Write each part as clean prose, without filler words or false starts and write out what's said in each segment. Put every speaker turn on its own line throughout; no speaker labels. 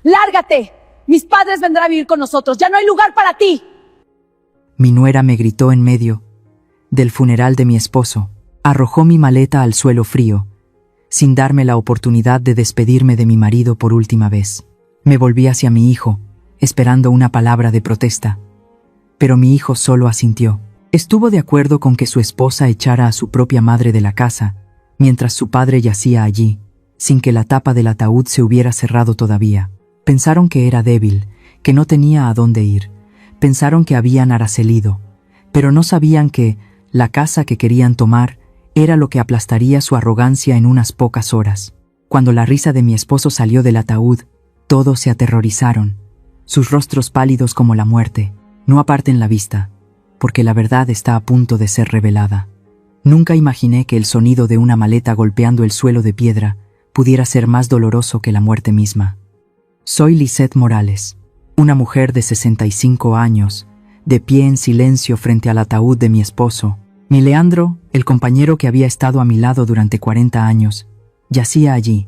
¡Lárgate! Mis padres vendrán a vivir con nosotros. ¡Ya no hay lugar para ti!
Mi nuera me gritó en medio del funeral de mi esposo. Arrojó mi maleta al suelo frío, sin darme la oportunidad de despedirme de mi marido por última vez. Me volví hacia mi hijo, esperando una palabra de protesta. Pero mi hijo solo asintió. Estuvo de acuerdo con que su esposa echara a su propia madre de la casa, mientras su padre yacía allí, sin que la tapa del ataúd se hubiera cerrado todavía. Pensaron que era débil, que no tenía a dónde ir. Pensaron que habían aracelido, pero no sabían que la casa que querían tomar era lo que aplastaría su arrogancia en unas pocas horas. Cuando la risa de mi esposo salió del ataúd, todos se aterrorizaron, sus rostros pálidos como la muerte. No aparten la vista, porque la verdad está a punto de ser revelada. Nunca imaginé que el sonido de una maleta golpeando el suelo de piedra pudiera ser más doloroso que la muerte misma. Soy Lisette Morales, una mujer de 65 años, de pie en silencio frente al ataúd de mi esposo. Mi Leandro, el compañero que había estado a mi lado durante 40 años, yacía allí,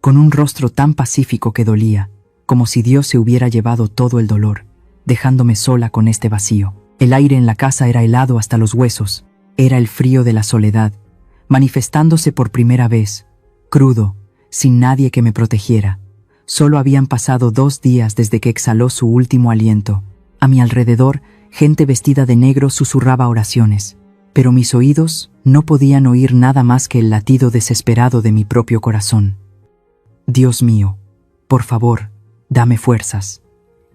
con un rostro tan pacífico que dolía, como si Dios se hubiera llevado todo el dolor, dejándome sola con este vacío. El aire en la casa era helado hasta los huesos. Era el frío de la soledad, manifestándose por primera vez, crudo, sin nadie que me protegiera. Solo habían pasado 2 días desde que exhaló su último aliento. A mi alrededor, gente vestida de negro susurraba oraciones, pero mis oídos no podían oír nada más que el latido desesperado de mi propio corazón. Dios mío, por favor, dame fuerzas.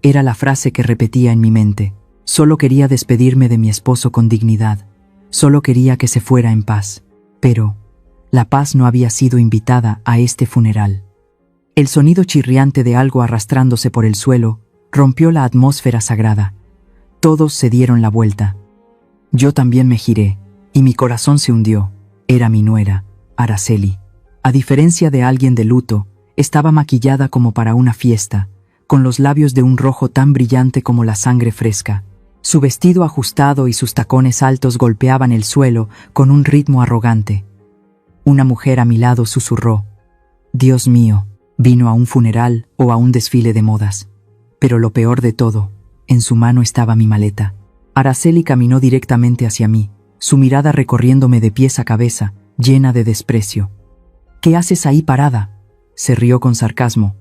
Era la frase que repetía en mi mente. Solo quería despedirme de mi esposo con dignidad. Solo quería que se fuera en paz. Pero la paz no había sido invitada a este funeral. El sonido chirriante de algo arrastrándose por el suelo rompió la atmósfera sagrada. Todos se dieron la vuelta. Yo también me giré, y mi corazón se hundió. Era mi nuera, Araceli. A diferencia de alguien de luto, estaba maquillada como para una fiesta, con los labios de un rojo tan brillante como la sangre fresca. Su vestido ajustado y sus tacones altos golpeaban el suelo con un ritmo arrogante. Una mujer a mi lado susurró: «Dios mío, vino a un funeral o a un desfile de modas». Pero lo peor de todo, en su mano estaba mi maleta. Araceli caminó directamente hacia mí, su mirada recorriéndome de pies a cabeza, llena de desprecio. «¿Qué haces ahí parada?», se rió con sarcasmo.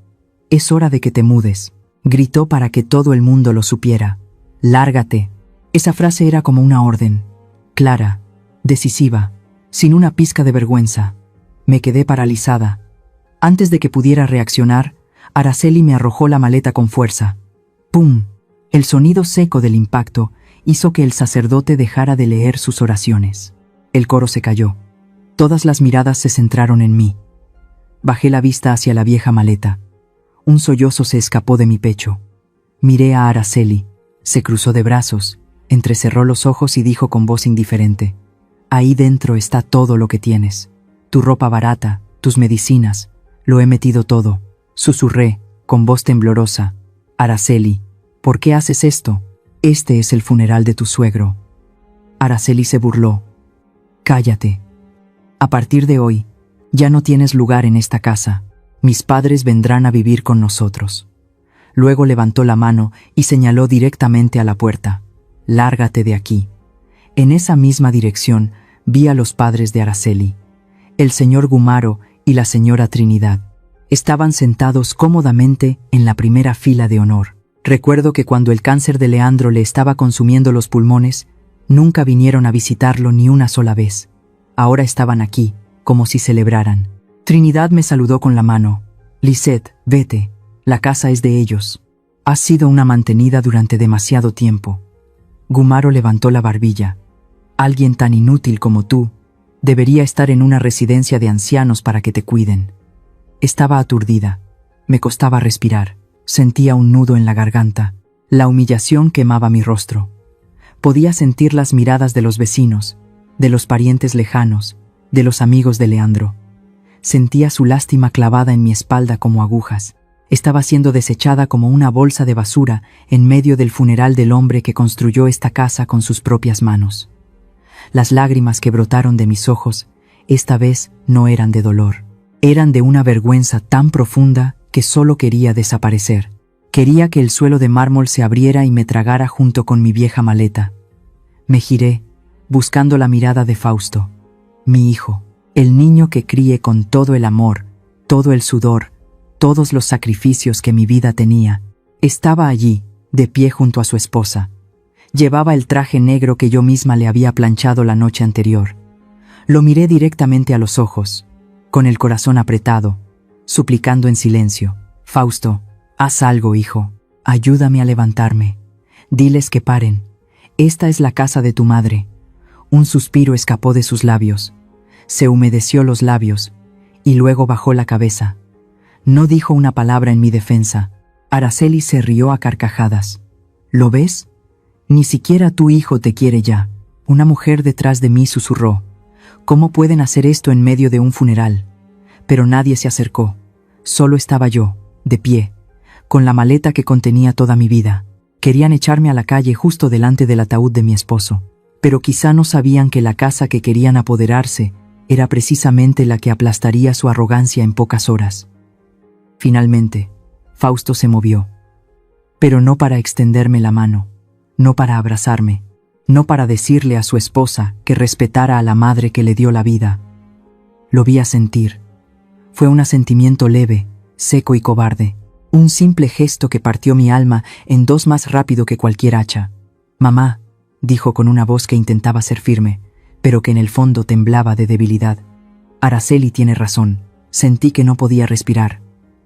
«Es hora de que te mudes», gritó para que todo el mundo lo supiera. «Lárgate». Esa frase era como una orden, clara, decisiva, sin una pizca de vergüenza. Me quedé paralizada. Antes de que pudiera reaccionar, Araceli me arrojó la maleta con fuerza. ¡Pum! El sonido seco del impacto hizo que el sacerdote dejara de leer sus oraciones. El coro se cayó. Todas las miradas se centraron en mí. Bajé la vista hacia la vieja maleta. Un sollozo se escapó de mi pecho. Miré a Araceli. Se cruzó de brazos, entrecerró los ojos y dijo con voz indiferente: «Ahí dentro está todo lo que tienes. Tu ropa barata, tus medicinas. Lo he metido todo». Susurré, con voz temblorosa: «Araceli, ¿por qué haces esto? Este es el funeral de tu suegro». Araceli se burló. «Cállate. A partir de hoy, ya no tienes lugar en esta casa. Mis padres vendrán a vivir con nosotros». Luego levantó la mano y señaló directamente a la puerta. «Lárgate de aquí». En esa misma dirección vi a los padres de Araceli, el señor Gumaro y la señora Trinidad. Estaban sentados cómodamente en la primera fila de honor. Recuerdo que cuando el cáncer de Leandro le estaba consumiendo los pulmones, nunca vinieron a visitarlo ni una sola vez. Ahora estaban aquí, como si celebraran. Trinidad me saludó con la mano. «Lisette, vete. La casa es de ellos. Has sido una mantenida durante demasiado tiempo». Gumaro levantó la barbilla. «Alguien tan inútil como tú debería estar en una residencia de ancianos para que te cuiden». Estaba aturdida. Me costaba respirar. Sentía un nudo en la garganta. La humillación quemaba mi rostro. Podía sentir las miradas de los vecinos, de los parientes lejanos, de los amigos de Leandro. Sentía su lástima clavada en mi espalda como agujas. Estaba siendo desechada como una bolsa de basura en medio del funeral del hombre que construyó esta casa con sus propias manos. Las lágrimas que brotaron de mis ojos, esta vez no eran de dolor. Eran de una vergüenza tan profunda que solo quería desaparecer. Quería que el suelo de mármol se abriera y me tragara junto con mi vieja maleta. Me giré, buscando la mirada de Fausto, mi hijo, el niño que crié con todo el amor, todo el sudor, todos los sacrificios que mi vida tenía. Estaba allí, de pie junto a su esposa. Llevaba el traje negro que yo misma le había planchado la noche anterior. Lo miré directamente a los ojos, con el corazón apretado, suplicando en silencio: Fausto, haz algo, hijo. Ayúdame a levantarme. Diles que paren. Esta es la casa de tu madre. Un suspiro escapó de sus labios. Se humedeció los labios, y luego bajó la cabeza. No dijo una palabra en mi defensa. Araceli se rió a carcajadas. ¿Lo ves? Ni siquiera tu hijo te quiere ya. Una mujer detrás de mí susurró: ¿cómo pueden hacer esto en medio de un funeral? Pero nadie se acercó. Solo estaba yo, de pie, con la maleta que contenía toda mi vida. Querían echarme a la calle justo delante del ataúd de mi esposo, pero quizá no sabían que la casa que querían apoderarse era precisamente la que aplastaría su arrogancia en pocas horas. Finalmente, Fausto se movió, pero no para extenderme la mano, no para abrazarme, no para decirle a su esposa que respetara a la madre que le dio la vida. Lo vi asentir. Fue un asentimiento leve, seco y cobarde, un simple gesto que partió mi alma en dos más rápido que cualquier hacha. «Mamá», dijo con una voz que intentaba ser firme, pero que en el fondo temblaba de debilidad. «Araceli tiene razón». Sentí que no podía respirar.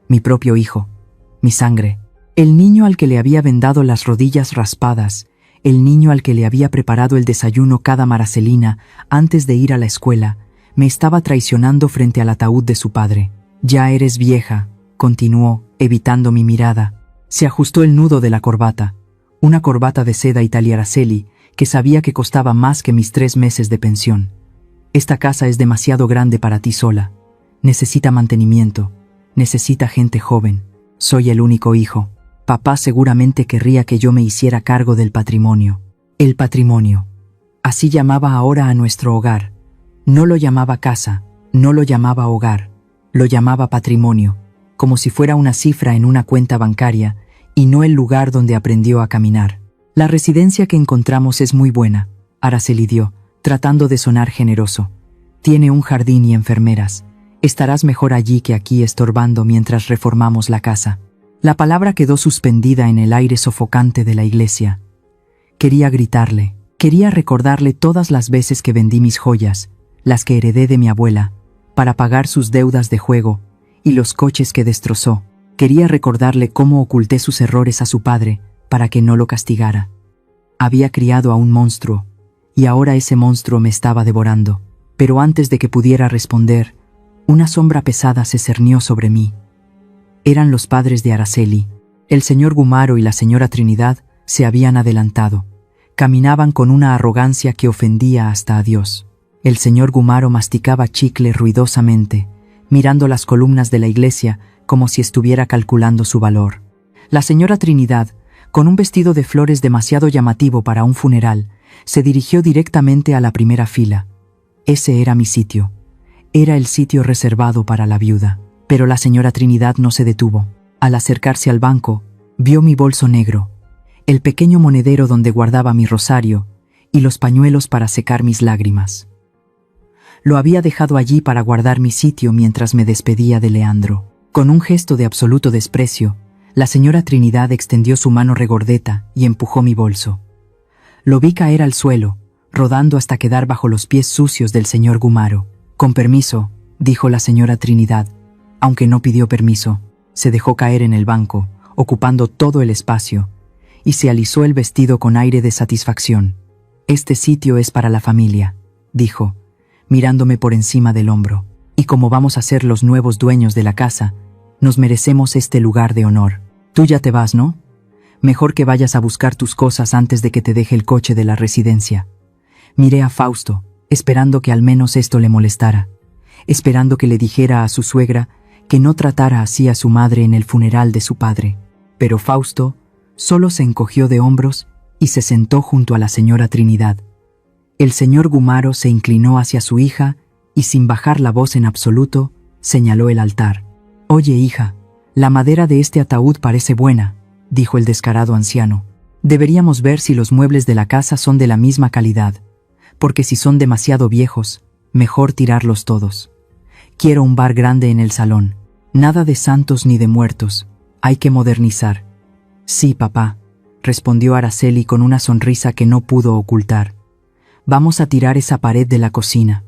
Mi propio hijo, mi sangre, el niño al que le había vendado las rodillas raspadas, el niño al que le había preparado el desayuno cada maracelina antes de ir a la escuela, me estaba traicionando frente al ataúd de su padre. «Ya eres vieja», continuó, evitando mi mirada. Se ajustó el nudo de la corbata, una corbata de seda Italia Araceli, que sabía que costaba más que mis 3 meses de pensión. «Esta casa es demasiado grande para ti sola. Necesita mantenimiento, necesita gente joven. Soy el único hijo. Papá seguramente querría que yo me hiciera cargo del patrimonio». El patrimonio. Así llamaba ahora a nuestro hogar. No lo llamaba casa, no lo llamaba hogar, lo llamaba patrimonio, como si fuera una cifra en una cuenta bancaria y no el lugar donde aprendió a caminar. «La residencia que encontramos es muy buena», Araceli dio, tratando de sonar generoso. «Tiene un jardín y enfermeras. Estarás mejor allí que aquí estorbando mientras reformamos la casa». La palabra quedó suspendida en el aire sofocante de la iglesia. Quería gritarle, quería recordarle todas las veces que vendí mis joyas, las que heredé de mi abuela, para pagar sus deudas de juego y los coches que destrozó. Quería recordarle cómo oculté sus errores a su padre para que no lo castigara. Había criado a un monstruo, y ahora ese monstruo me estaba devorando. Pero antes de que pudiera responder, una sombra pesada se cernió sobre mí. Eran los padres de Araceli. El señor Gumaro y la señora Trinidad se habían adelantado. Caminaban con una arrogancia que ofendía hasta a Dios. El señor Gumaro masticaba chicle ruidosamente, mirando las columnas de la iglesia como si estuviera calculando su valor. La señora Trinidad, con un vestido de flores demasiado llamativo para un funeral, se dirigió directamente a la primera fila. Ese era mi sitio. Era el sitio reservado para la viuda. Pero la señora Trinidad no se detuvo. Al acercarse al banco, vio mi bolso negro, el pequeño monedero donde guardaba mi rosario y los pañuelos para secar mis lágrimas. Lo había dejado allí para guardar mi sitio mientras me despedía de Leandro. Con un gesto de absoluto desprecio, la señora Trinidad extendió su mano regordeta y empujó mi bolso. Lo vi caer al suelo, rodando hasta quedar bajo los pies sucios del señor Gumaro. «Con permiso», dijo la señora Trinidad, aunque no pidió permiso. Se dejó caer en el banco, ocupando todo el espacio, y se alisó el vestido con aire de satisfacción. «Este sitio es para la familia», dijo, mirándome por encima del hombro. «Y como vamos a ser los nuevos dueños de la casa, nos merecemos este lugar de honor. Tú ya te vas, ¿no? Mejor que vayas a buscar tus cosas antes de que te deje el coche de la residencia». Miré a Fausto, esperando que al menos esto le molestara, esperando que le dijera a su suegra que no tratara así a su madre en el funeral de su padre. Pero Fausto solo se encogió de hombros y se sentó junto a la señora Trinidad. El señor Gumaro se inclinó hacia su hija y, sin bajar la voz en absoluto, señaló el altar. «Oye, hija, La madera de este ataúd parece buena, dijo el descarado anciano. Deberíamos ver si los muebles de la casa son de la misma calidad, porque si son demasiado viejos, mejor tirarlos todos. Quiero un bar grande en el salón. Nada de santos ni de muertos. Hay que modernizar. Sí, papá, respondió Araceli con una sonrisa que no pudo ocultar. Vamos a tirar esa pared de la cocina.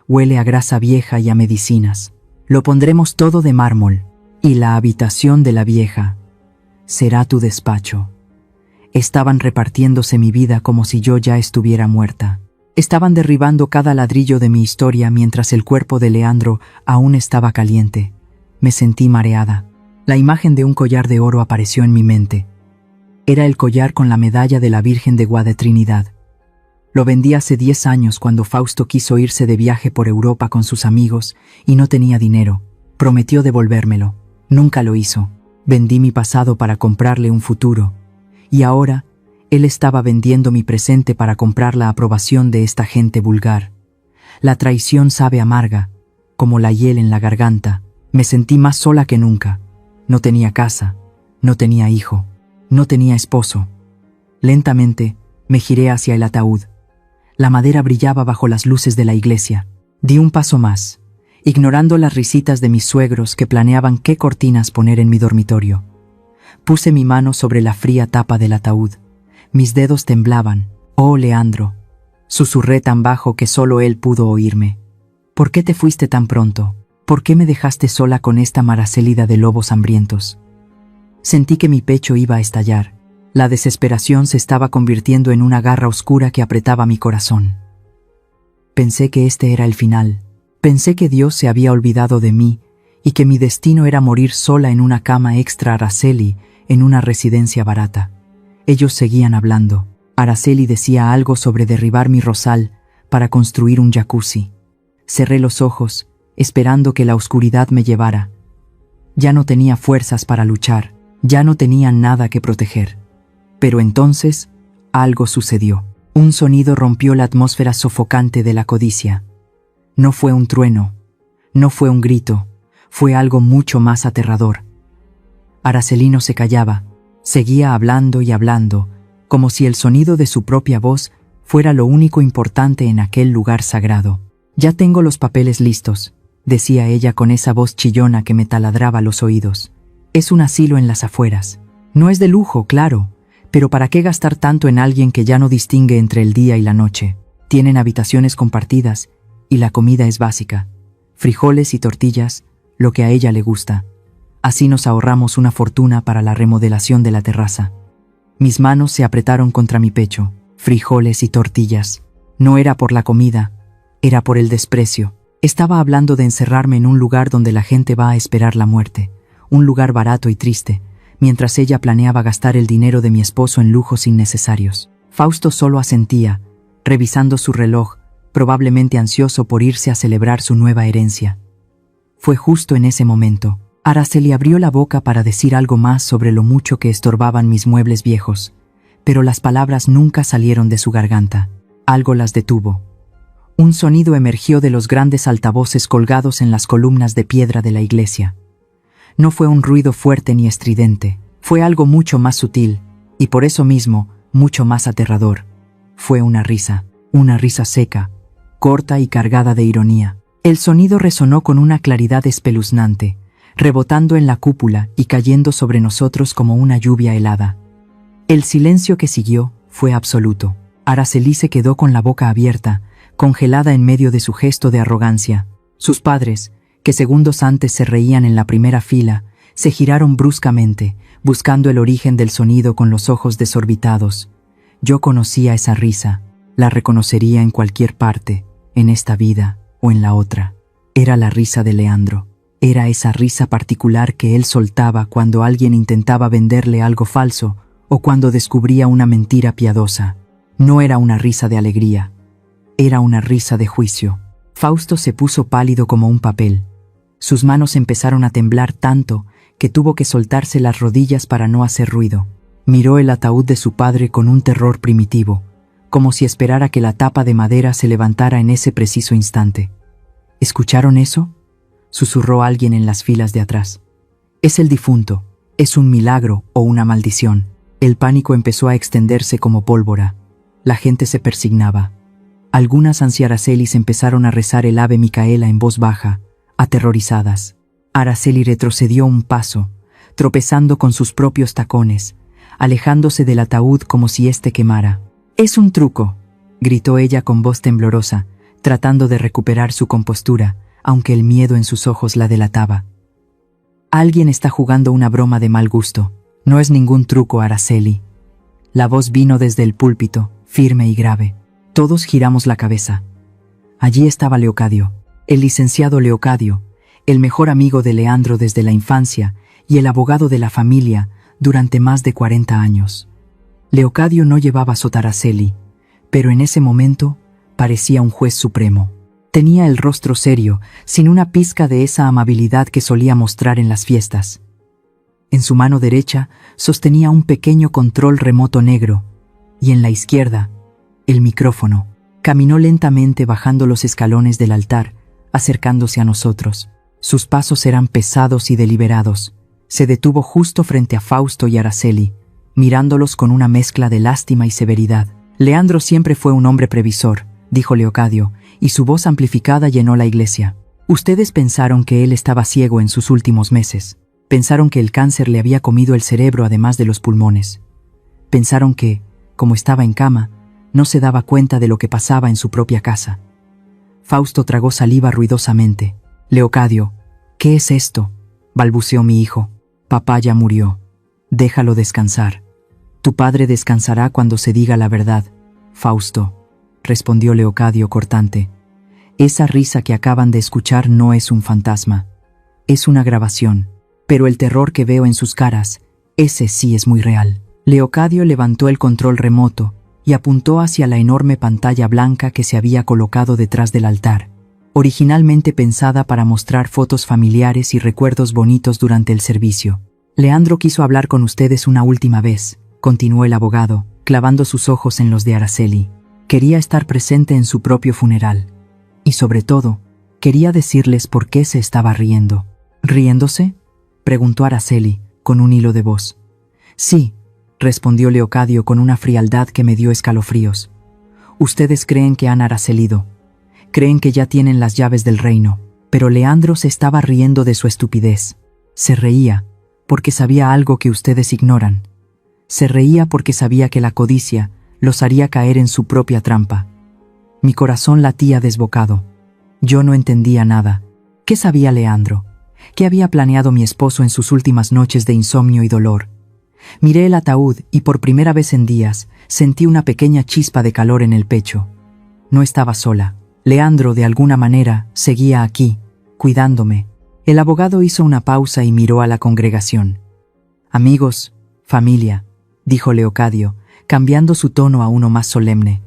Huele a grasa vieja y a medicinas. Lo pondremos todo de mármol. Y la habitación de la vieja será tu despacho. Estaban repartiéndose mi vida como si yo ya estuviera muerta. Estaban derribando cada ladrillo de mi historia mientras el cuerpo de Leandro aún estaba caliente. Me sentí mareada. La imagen de un collar de oro apareció en mi mente. Era el collar con la medalla de la Virgen de Guade Trinidad. Lo vendí hace 10 años cuando Fausto quiso irse de viaje por Europa con sus amigos y no tenía dinero. Prometió devolvérmelo. Nunca lo hizo. Vendí mi pasado para comprarle un futuro. Y ahora, él estaba vendiendo mi presente para comprar la aprobación de esta gente vulgar. La traición sabe amarga, como la hiel en la garganta. Me sentí más sola que nunca. No tenía casa, no tenía hijo, no tenía esposo. Lentamente, me giré hacia el ataúd. La madera brillaba bajo las luces de la iglesia. Di un paso más, ignorando las risitas de mis suegros que planeaban qué cortinas poner en mi dormitorio. Puse mi mano sobre la fría tapa del ataúd. Mis dedos temblaban. «Oh, Leandro», susurré tan bajo que solo él pudo oírme. «¿Por qué te fuiste tan pronto? ¿Por qué me dejaste sola con esta maracélida de lobos hambrientos?» Sentí que mi pecho iba a estallar. La desesperación se estaba convirtiendo en una garra oscura que apretaba mi corazón. Pensé que este era el final. Pensé que Dios se había olvidado de mí y que mi destino era morir sola en una cama extra Araceli en una residencia barata. Ellos seguían hablando. Araceli decía algo sobre derribar mi rosal para construir un jacuzzi. Cerré los ojos, esperando que la oscuridad me llevara. Ya no tenía fuerzas para luchar, ya no tenía nada que proteger. Pero entonces, algo sucedió. Un sonido rompió la atmósfera sofocante de la codicia. No fue un trueno, no fue un grito, fue algo mucho más aterrador. Araceli no se callaba, seguía hablando y hablando, como si el sonido de su propia voz fuera lo único importante en aquel lugar sagrado. «Ya tengo los papeles listos», decía ella con esa voz chillona que me taladraba los oídos. «Es un asilo en las afueras. No es de lujo, claro, pero ¿para qué gastar tanto en alguien que ya no distingue entre el día y la noche? Tienen habitaciones compartidas y la comida es básica. Frijoles y tortillas, lo que a ella le gusta. Así nos ahorramos una fortuna para la remodelación de la terraza». Mis manos se apretaron contra mi pecho. Frijoles y tortillas. No era por la comida, era por el desprecio. Estaba hablando de encerrarme en un lugar donde la gente va a esperar la muerte, un lugar barato y triste, mientras ella planeaba gastar el dinero de mi esposo en lujos innecesarios. Fausto solo asentía, revisando su reloj, probablemente ansioso por irse a celebrar su nueva herencia. Fue justo en ese momento. Araceli abrió la boca para decir algo más sobre lo mucho que estorbaban mis muebles viejos, pero las palabras nunca salieron de su garganta. Algo las detuvo. Un sonido emergió de los grandes altavoces colgados en las columnas de piedra de la iglesia. No fue un ruido fuerte ni estridente, fue algo mucho más sutil, y por eso mismo, mucho más aterrador. Fue una risa seca, corta y cargada de ironía. El sonido resonó con una claridad espeluznante, rebotando en la cúpula y cayendo sobre nosotros como una lluvia helada. El silencio que siguió fue absoluto. Araceli se quedó con la boca abierta, congelada en medio de su gesto de arrogancia. Sus padres, que segundos antes se reían en la primera fila, se giraron bruscamente, buscando el origen del sonido con los ojos desorbitados. Yo conocía esa risa, la reconocería en cualquier parte, en esta vida o en la otra. Era la risa de Leandro. Era esa risa particular que él soltaba cuando alguien intentaba venderle algo falso o cuando descubría una mentira piadosa. No era una risa de alegría, era una risa de juicio. Fausto se puso pálido como un papel. Sus manos empezaron a temblar tanto que tuvo que soltarse las rodillas para no hacer ruido. Miró el ataúd de su padre con un terror primitivo, como si esperara que la tapa de madera se levantara en ese preciso instante. ¿Escucharon eso?, susurró alguien en las filas de atrás. Es el difunto. Es un milagro o una maldición. El pánico empezó a extenderse como pólvora. La gente se persignaba. Algunas anciaracelis empezaron a rezar el Ave Micaela en voz baja, aterrorizadas. Araceli retrocedió un paso, tropezando con sus propios tacones, alejándose del ataúd como si éste quemara. «Es un truco», gritó ella con voz temblorosa, tratando de recuperar su compostura, aunque el miedo en sus ojos la delataba. «Alguien está jugando una broma de mal gusto. No es ningún truco, Araceli». La voz vino desde el púlpito, firme y grave. Todos giramos la cabeza. Allí estaba Leocadio, el licenciado Leocadio, el mejor amigo de Leandro desde la infancia y el abogado de la familia durante más de 40 años. Leocadio no llevaba sota Araceli, pero en ese momento parecía un juez supremo. Tenía el rostro serio, sin una pizca de esa amabilidad que solía mostrar en las fiestas. En su mano derecha sostenía un pequeño control remoto negro, y en la izquierda, el micrófono. Caminó lentamente bajando los escalones del altar, acercándose a nosotros. Sus pasos eran pesados y deliberados. Se detuvo justo frente a Fausto y Araceli, mirándolos con una mezcla de lástima y severidad. «Leandro siempre fue un hombre previsor», dijo Leocadio, y su voz amplificada llenó la iglesia. «Ustedes pensaron que él estaba ciego en sus últimos meses. Pensaron que el cáncer le había comido el cerebro además de los pulmones. Pensaron que, como estaba en cama, no se daba cuenta de lo que pasaba en su propia casa». Fausto tragó saliva ruidosamente. «Leocadio, ¿qué es esto?», balbuceó mi hijo. «Papá ya murió. Déjalo descansar. Tu padre descansará cuando se diga la verdad, Fausto», respondió Leocadio cortante. «Esa risa que acaban de escuchar no es un fantasma. Es una grabación. Pero el terror que veo en sus caras, ese sí es muy real». Leocadio levantó el control remoto y apuntó hacia la enorme pantalla blanca que se había colocado detrás del altar, originalmente pensada para mostrar fotos familiares y recuerdos bonitos durante el servicio. «Leandro quiso hablar con ustedes una última vez», continuó el abogado, clavando sus ojos en los de Araceli. «Quería estar presente en su propio funeral. Y sobre todo, quería decirles por qué se estaba riendo». «¿Riéndose?», preguntó Araceli, con un hilo de voz. «Sí», respondió Leocadio con una frialdad que me dio escalofríos. «Ustedes creen que han aracelido. Creen que ya tienen las llaves del reino. Pero Leandro se estaba riendo de su estupidez. Se reía porque sabía algo que ustedes ignoran. Se reía porque sabía que la codicia los haría caer en su propia trampa. Mi corazón latía desbocado. Yo no entendía nada. ¿Qué sabía Leandro? ¿Qué había planeado mi esposo en sus últimas noches de insomnio y dolor? Miré el ataúd y por primera vez en días sentí una pequeña chispa de calor en el pecho. No estaba sola. Leandro, de alguna manera, seguía aquí, cuidándome. El abogado hizo una pausa y miró a la congregación. «Amigos, familia», dijo Leocadio, cambiando su tono a uno más solemne.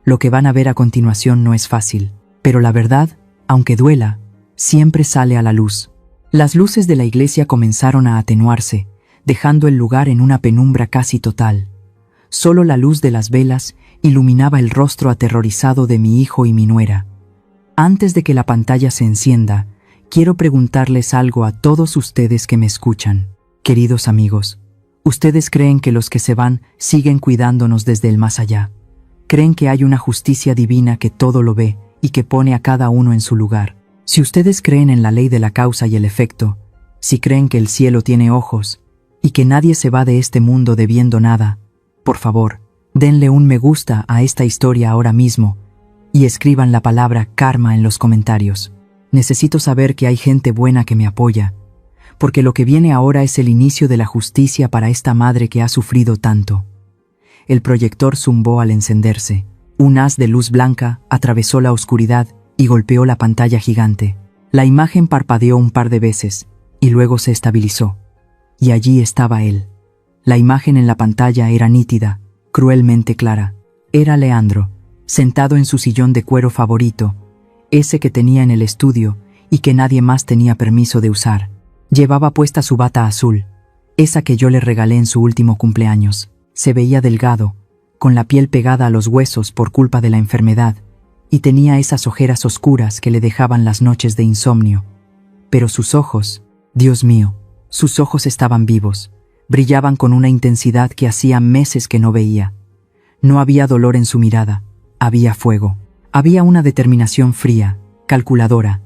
«Lo que van a ver a continuación no es fácil, pero la verdad, aunque duela, siempre sale a la luz». Las luces de la iglesia comenzaron a atenuarse, dejando el lugar en una penumbra casi total. Solo la luz de las velas iluminaba el rostro aterrorizado de mi hijo y mi nuera. Antes de que la pantalla se encienda, quiero preguntarles algo a todos ustedes que me escuchan. Queridos amigos, ¿ustedes creen que los que se van siguen cuidándonos desde el más allá? ¿Creen que hay una justicia divina que todo lo ve y que pone a cada uno en su lugar? Si ustedes creen en la ley de la causa y el efecto, si creen que el cielo tiene ojos y que nadie se va de este mundo debiendo nada, por favor, denle un me gusta a esta historia ahora mismo y escriban la palabra karma en los comentarios. Necesito saber que hay gente buena que me apoya, porque lo que viene ahora es el inicio de la justicia para esta madre que ha sufrido tanto. El proyector zumbó al encenderse. Un haz de luz blanca atravesó la oscuridad y golpeó la pantalla gigante. La imagen parpadeó un par de veces y luego se estabilizó. Y allí estaba él. La imagen en la pantalla era nítida, cruelmente clara. Era Leandro, sentado en su sillón de cuero favorito, ese que tenía en el estudio y que nadie más tenía permiso de usar. Llevaba puesta su bata azul, esa que yo le regalé en su último cumpleaños. Se veía delgado, con la piel pegada a los huesos por culpa de la enfermedad, y tenía esas ojeras oscuras que le dejaban las noches de insomnio. Pero sus ojos, Dios mío, Sus ojos estaban vivos, brillaban con una intensidad que hacía meses que no veía. No había dolor en su mirada, había fuego. Había una determinación fría, calculadora,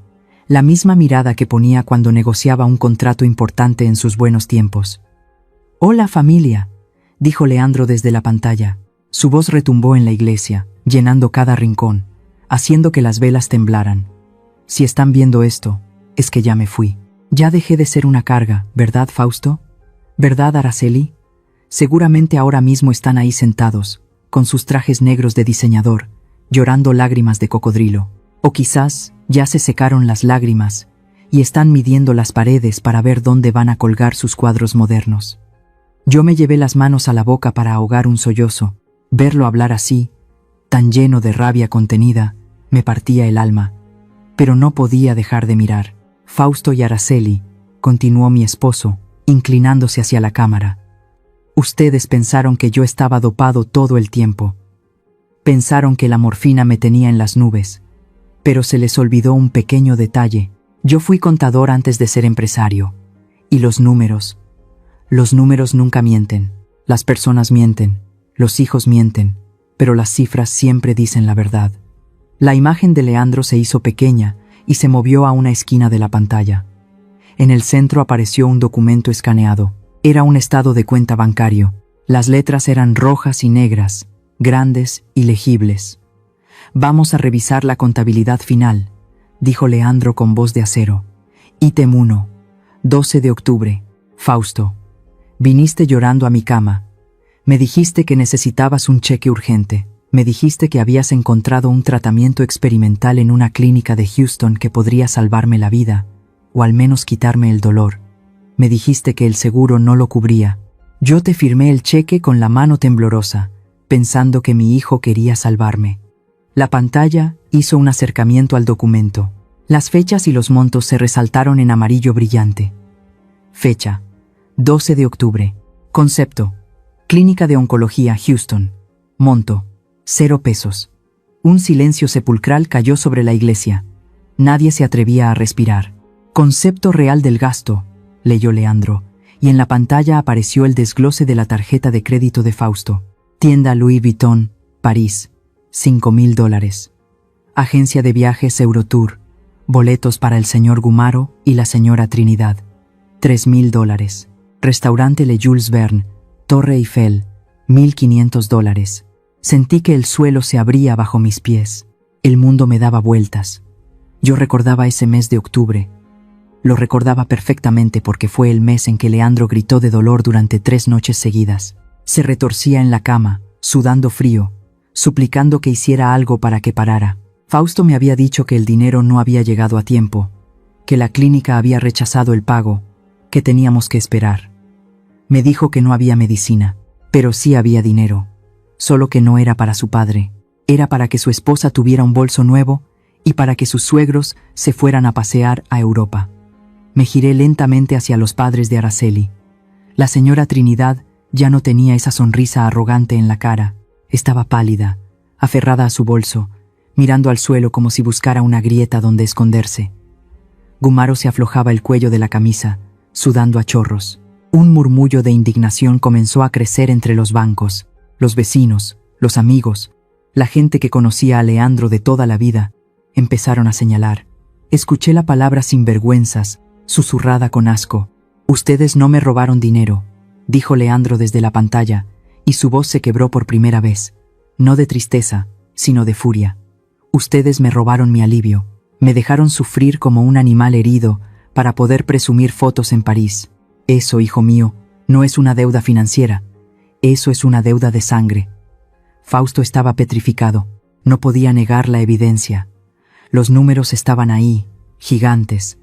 la misma mirada que ponía cuando negociaba un contrato importante en sus buenos tiempos. «Hola, familia», dijo Leandro desde la pantalla. Su voz retumbó en la iglesia, llenando cada rincón, haciendo que las velas temblaran. «Si están viendo esto, es que ya me fui. Ya dejé de ser una carga, ¿verdad, Fausto? ¿Verdad, Araceli? Seguramente ahora mismo están ahí sentados, con sus trajes negros de diseñador, llorando lágrimas de cocodrilo. O quizás ya se secaron las lágrimas y están midiendo las paredes para ver dónde van a colgar sus cuadros modernos». Yo me llevé las manos a la boca para ahogar un sollozo. Verlo hablar así, tan lleno de rabia contenida, me partía el alma. Pero no podía dejar de mirar. «Fausto y Araceli», continuó mi esposo, inclinándose hacia la cámara. «Ustedes pensaron que yo estaba dopado todo el tiempo. Pensaron que la morfina me tenía en las nubes. Pero se les olvidó un pequeño detalle. Yo fui contador antes de ser empresario. Y los números nunca mienten. Las personas mienten, los hijos mienten, pero las cifras siempre dicen la verdad». La imagen de Leandro se hizo pequeña y se movió a una esquina de la pantalla. En el centro apareció un documento escaneado. Era un estado de cuenta bancario. Las letras eran rojas y negras, grandes y legibles. «Vamos a revisar la contabilidad final», dijo Leandro con voz de acero. «Ítem 1, 12 de octubre. Fausto, viniste llorando a mi cama. Me dijiste que necesitabas un cheque urgente. Me dijiste que habías encontrado un tratamiento experimental en una clínica de Houston que podría salvarme la vida, o al menos quitarme el dolor. Me dijiste que el seguro no lo cubría. Yo te firmé el cheque con la mano temblorosa, pensando que mi hijo quería salvarme». La pantalla hizo un acercamiento al documento. Las fechas y los montos se resaltaron en amarillo brillante. Fecha: 12 de octubre. Concepto: Clínica de Oncología Houston. Monto: 0 pesos. Un silencio sepulcral cayó sobre la iglesia. Nadie se atrevía a respirar. Concepto real del gasto, leyó Leandro, y en la pantalla apareció el desglose de la tarjeta de crédito de Fausto. Tienda Louis Vuitton, París, $5,000. Agencia de viajes Eurotour, boletos para el señor Gumaro y la señora Trinidad, $3,000. Restaurante Le Jules Verne, Torre Eiffel, $1,500. Sentí que el suelo se abría bajo mis pies. El mundo me daba vueltas. Yo recordaba ese mes de octubre. Lo recordaba perfectamente porque fue el mes en que Leandro gritó de dolor durante 3 noches seguidas. Se retorcía en la cama, sudando frío, suplicando que hiciera algo para que parara. Fausto me había dicho que el dinero no había llegado a tiempo, que la clínica había rechazado el pago, que teníamos que esperar. Me dijo que no había medicina, pero sí había dinero, solo que no era para su padre, era para que su esposa tuviera un bolso nuevo y para que sus suegros se fueran a pasear a Europa. Me giré lentamente hacia los padres de Araceli. La señora Trinidad ya no tenía esa sonrisa arrogante en la cara. Estaba pálida, aferrada a su bolso, mirando al suelo como si buscara una grieta donde esconderse. Gumaro se aflojaba el cuello de la camisa, sudando a chorros. Un murmullo de indignación comenzó a crecer entre los bancos. Los vecinos, los amigos, la gente que conocía a Leandro de toda la vida, empezaron a señalar. Escuché la palabra sinvergüenzas, susurrada con asco. «Ustedes no me robaron dinero», dijo Leandro desde la pantalla, y su voz se quebró por primera vez, no de tristeza, sino de furia. «Ustedes me robaron mi alivio, me dejaron sufrir como un animal herido para poder presumir fotos en París. Eso, hijo mío, no es una deuda financiera, eso es una deuda de sangre». Fausto estaba petrificado, no podía negar la evidencia. Los números estaban ahí, gigantes,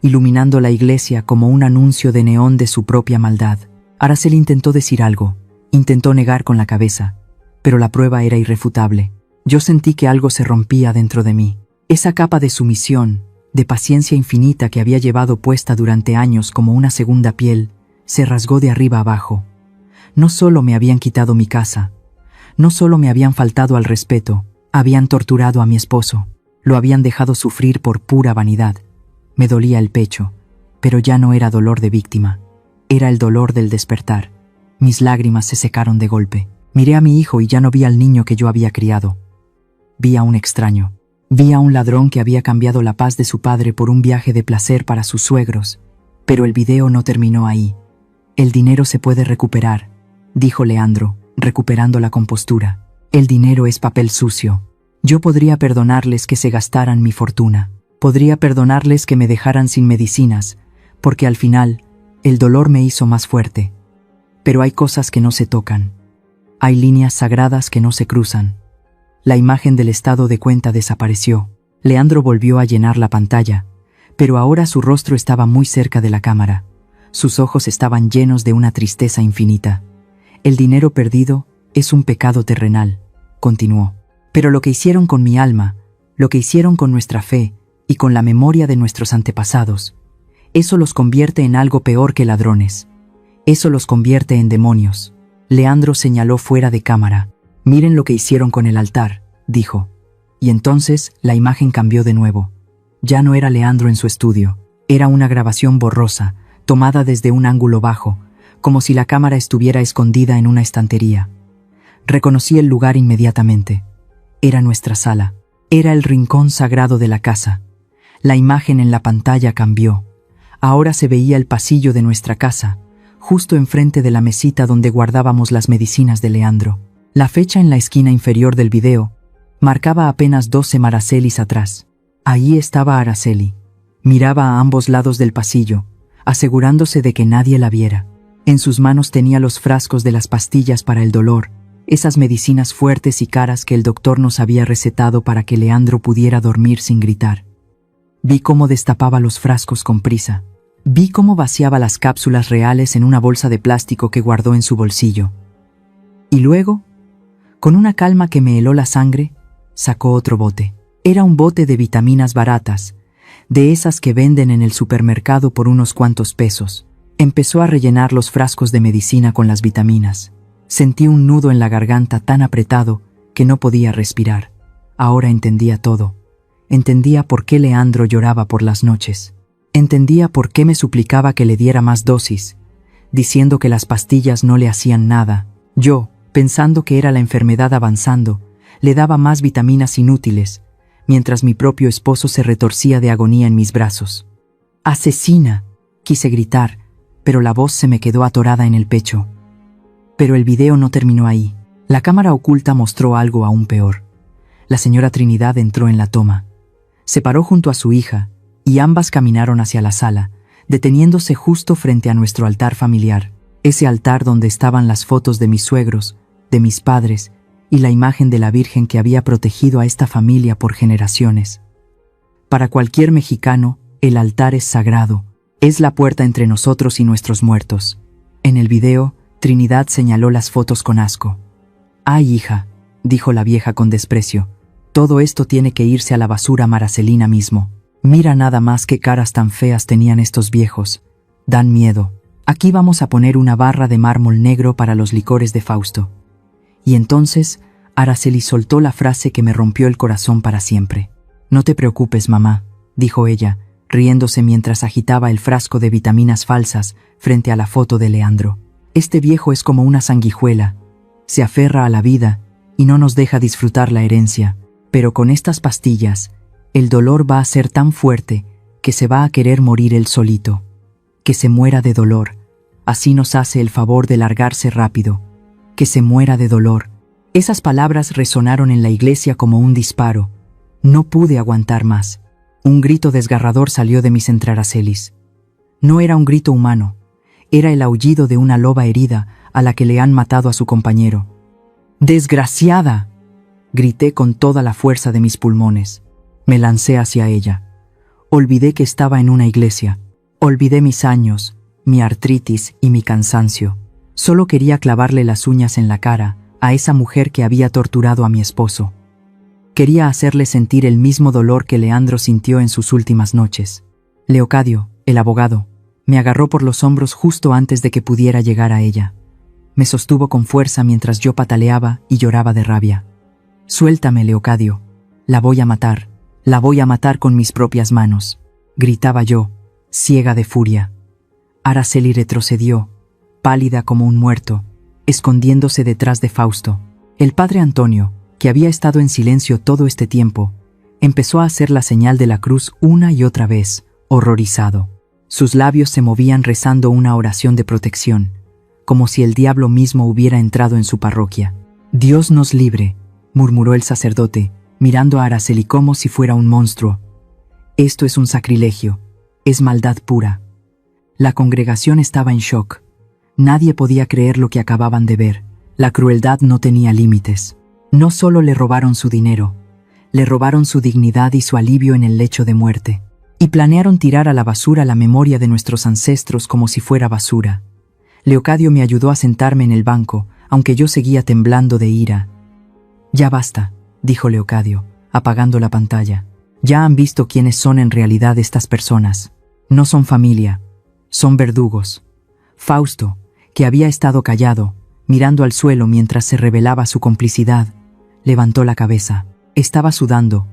iluminando la iglesia como un anuncio de neón de su propia maldad. Araceli intentó decir algo, intentó negar con la cabeza, pero la prueba era irrefutable. Yo sentí que algo se rompía dentro de mí. Esa capa de sumisión, de paciencia infinita que había llevado puesta durante años como una segunda piel, se rasgó de arriba abajo. No solo me habían quitado mi casa, no solo me habían faltado al respeto, habían torturado a mi esposo, lo habían dejado sufrir por pura vanidad. Me dolía el pecho, pero ya no era dolor de víctima, Era el dolor del despertar. Mis lágrimas se secaron de golpe. Miré a mi hijo y ya no vi al niño que yo había criado. Vi a un extraño. Vi a un ladrón que había cambiado la paz de su padre por un viaje de placer para sus suegros. Pero el video no terminó ahí. El dinero se puede recuperar, dijo Leandro, recuperando la compostura. El dinero es papel sucio. Yo podría perdonarles que se gastaran mi fortuna. Podría perdonarles que me dejaran sin medicinas, porque al final, el dolor me hizo más fuerte. Pero hay cosas que no se tocan. Hay líneas sagradas que no se cruzan. La imagen del estado de cuenta desapareció. Leandro volvió a llenar la pantalla, pero ahora su rostro estaba muy cerca de la cámara. Sus ojos estaban llenos de una tristeza infinita. El dinero perdido es un pecado terrenal, continuó. Pero lo que hicieron con mi alma, lo que hicieron con nuestra fe y con la memoria de nuestros antepasados, eso los convierte en algo peor que ladrones. Eso los convierte en demonios. Leandro señaló fuera de cámara. Miren lo que hicieron con el altar, dijo. Y entonces la imagen cambió de nuevo. Ya no era Leandro en su estudio. Era una grabación borrosa, tomada desde un ángulo bajo, como si la cámara estuviera escondida en una estantería. Reconocí el lugar inmediatamente. Era nuestra sala. Era el rincón sagrado de la casa. La imagen en la pantalla cambió. Ahora se veía el pasillo de nuestra casa, justo enfrente de la mesita donde guardábamos las medicinas de Leandro. La fecha en la esquina inferior del video marcaba apenas 12 Maracelis atrás. Allí estaba Araceli. Miraba a ambos lados del pasillo, asegurándose de que nadie la viera. En sus manos tenía los frascos de las pastillas para el dolor, esas medicinas fuertes y caras que el doctor nos había recetado para que Leandro pudiera dormir sin gritar. Vi cómo destapaba los frascos con prisa. Vi cómo vaciaba las cápsulas reales en una bolsa de plástico que guardó en su bolsillo. Y luego, con una calma que me heló la sangre, sacó otro bote. Era un bote de vitaminas baratas, de esas que venden en el supermercado por unos cuantos pesos. Empezó a rellenar los frascos de medicina con las vitaminas. Sentí un nudo en la garganta tan apretado que no podía respirar. Ahora entendía todo. Entendía por qué Leandro lloraba por las noches. Entendía por qué me suplicaba que le diera más dosis, diciendo que las pastillas no le hacían nada. Yo, pensando que era la enfermedad avanzando, le daba más vitaminas inútiles, mientras mi propio esposo se retorcía de agonía en mis brazos. ¡Asesina!, quise gritar, pero la voz se me quedó atorada en el pecho. Pero el video no terminó ahí. La cámara oculta mostró algo aún peor. La señora Trinidad entró en la toma. Se paró junto a su hija, y ambas caminaron hacia la sala, deteniéndose justo frente a nuestro altar familiar, ese altar donde estaban las fotos de mis suegros, de mis padres, y la imagen de la Virgen que había protegido a esta familia por generaciones. Para cualquier mexicano, el altar es sagrado, es la puerta entre nosotros y nuestros muertos. En el video, Trinidad señaló las fotos con asco. «Ay, hija», dijo la vieja con desprecio, «todo esto tiene que irse a la basura maracelina mismo. Mira nada más qué caras tan feas tenían estos viejos. Dan miedo. Aquí vamos a poner una barra de mármol negro para los licores de Fausto». Y entonces, Araceli soltó la frase que me rompió el corazón para siempre. «No te preocupes, mamá», dijo ella, riéndose mientras agitaba el frasco de vitaminas falsas frente a la foto de Leandro. «Este viejo es como una sanguijuela. Se aferra a la vida y no nos deja disfrutar la herencia. Pero con estas pastillas, el dolor va a ser tan fuerte que se va a querer morir él solito. Que se muera de dolor. Así nos hace el favor de largarse rápido. Que se muera de dolor». Esas palabras resonaron en la iglesia como un disparo. No pude aguantar más. Un grito desgarrador salió de mis entrarácelis. No era un grito humano. Era el aullido de una loba herida a la que le han matado a su compañero. «¡Desgraciada!», grité con toda la fuerza de mis pulmones. Me lancé hacia ella. Olvidé que estaba en una iglesia. Olvidé mis años, mi artritis y mi cansancio. Solo quería clavarle las uñas en la cara a esa mujer que había torturado a mi esposo. Quería hacerle sentir el mismo dolor que Leandro sintió en sus últimas noches. Leocadio, el abogado, me agarró por los hombros justo antes de que pudiera llegar a ella. Me sostuvo con fuerza mientras yo pataleaba y lloraba de rabia. «Suéltame, Leocadio. La voy a matar. La voy a matar con mis propias manos», gritaba yo, ciega de furia. Araceli retrocedió, pálida como un muerto, escondiéndose detrás de Fausto. El padre Antonio, que había estado en silencio todo este tiempo, empezó a hacer la señal de la cruz una y otra vez, horrorizado. Sus labios se movían rezando una oración de protección, como si el diablo mismo hubiera entrado en su parroquia. «Dios nos libre», murmuró el sacerdote, mirando a Araceli como si fuera un monstruo. «Esto es un sacrilegio, es maldad pura». La congregación estaba en shock. Nadie podía creer lo que acababan de ver. La crueldad no tenía límites. No solo le robaron su dinero, le robaron su dignidad y su alivio en el lecho de muerte. Y planearon tirar a la basura la memoria de nuestros ancestros como si fuera basura. Leocadio me ayudó a sentarme en el banco, aunque yo seguía temblando de ira. «Ya basta», dijo Leocadio, apagando la pantalla. «Ya han visto quiénes son en realidad estas personas. No son familia, son verdugos». Fausto, que había estado callado, mirando al suelo mientras se revelaba su complicidad, levantó la cabeza. Estaba sudando,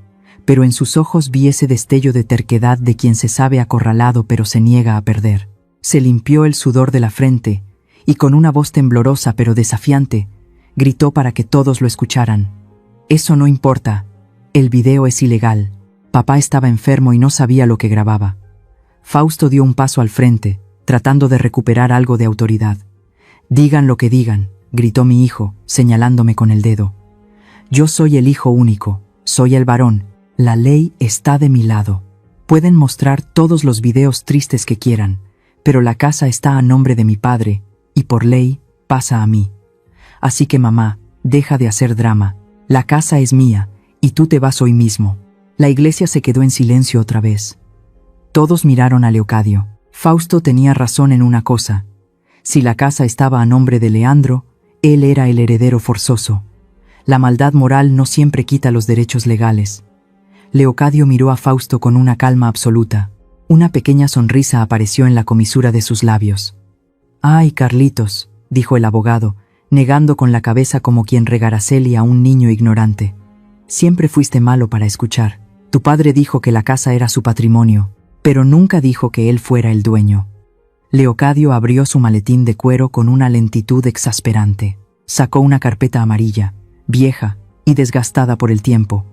pero en sus ojos vi ese destello de terquedad de quien se sabe acorralado pero se niega a perder. Se limpió el sudor de la frente y con una voz temblorosa pero desafiante, gritó para que todos lo escucharan. «Eso no importa. El video es ilegal. Papá estaba enfermo y no sabía lo que grababa». Fausto dio un paso al frente, tratando de recuperar algo de autoridad. «Digan lo que digan», gritó mi hijo, señalándome con el dedo. «Yo soy el hijo único, soy el varón. La ley está de mi lado. Pueden mostrar todos los videos tristes que quieran, pero la casa está a nombre de mi padre, y por ley pasa a mí. Así que mamá, deja de hacer drama. La casa es mía, y tú te vas hoy mismo». La iglesia se quedó en silencio otra vez. Todos miraron a Leocadio. Fausto tenía razón en una cosa. Si la casa estaba a nombre de Leandro, él era el heredero forzoso. La maldad moral no siempre quita los derechos legales. Leocadio miró a Fausto con una calma absoluta. Una pequeña sonrisa apareció en la comisura de sus labios. «Ay, Carlitos», dijo el abogado, negando con la cabeza como quien regara Araceli a un niño ignorante. «Siempre fuiste malo para escuchar. Tu padre dijo que la casa era su patrimonio, pero nunca dijo que él fuera el dueño». Leocadio abrió su maletín de cuero con una lentitud exasperante. Sacó una carpeta amarilla, vieja y desgastada por el tiempo,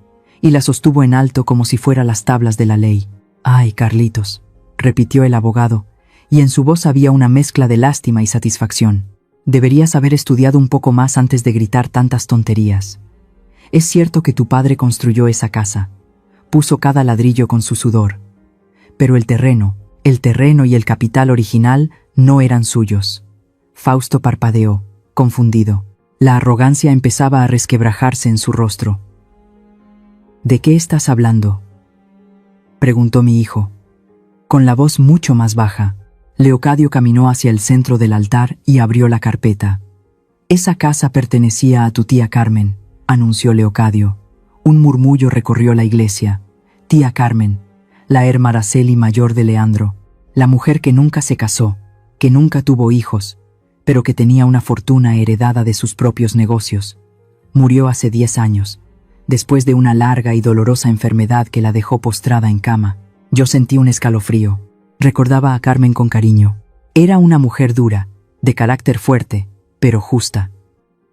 y la sostuvo en alto como si fuera las tablas de la ley. «Ay, Carlitos», repitió el abogado, y en su voz había una mezcla de lástima y satisfacción. «Deberías haber estudiado un poco más antes de gritar tantas tonterías. Es cierto que tu padre construyó esa casa, puso cada ladrillo con su sudor, pero el terreno y el capital original no eran suyos». Fausto parpadeó, confundido. La arrogancia empezaba a resquebrajarse en su rostro. «¿De qué estás hablando?», preguntó mi hijo, con la voz mucho más baja. Leocadio caminó hacia el centro del altar y abrió la carpeta. «Esa casa pertenecía a tu tía Carmen», anunció Leocadio. Un murmullo recorrió la iglesia. Tía Carmen, la hermana Araceli mayor de Leandro, la mujer que nunca se casó, que nunca tuvo hijos, pero que tenía una fortuna heredada de sus propios negocios. Murió hace 10 años, después de una larga y dolorosa enfermedad que la dejó postrada en cama. Yo sentí un escalofrío. Recordaba a Carmen con cariño. Era una mujer dura, de carácter fuerte, pero justa.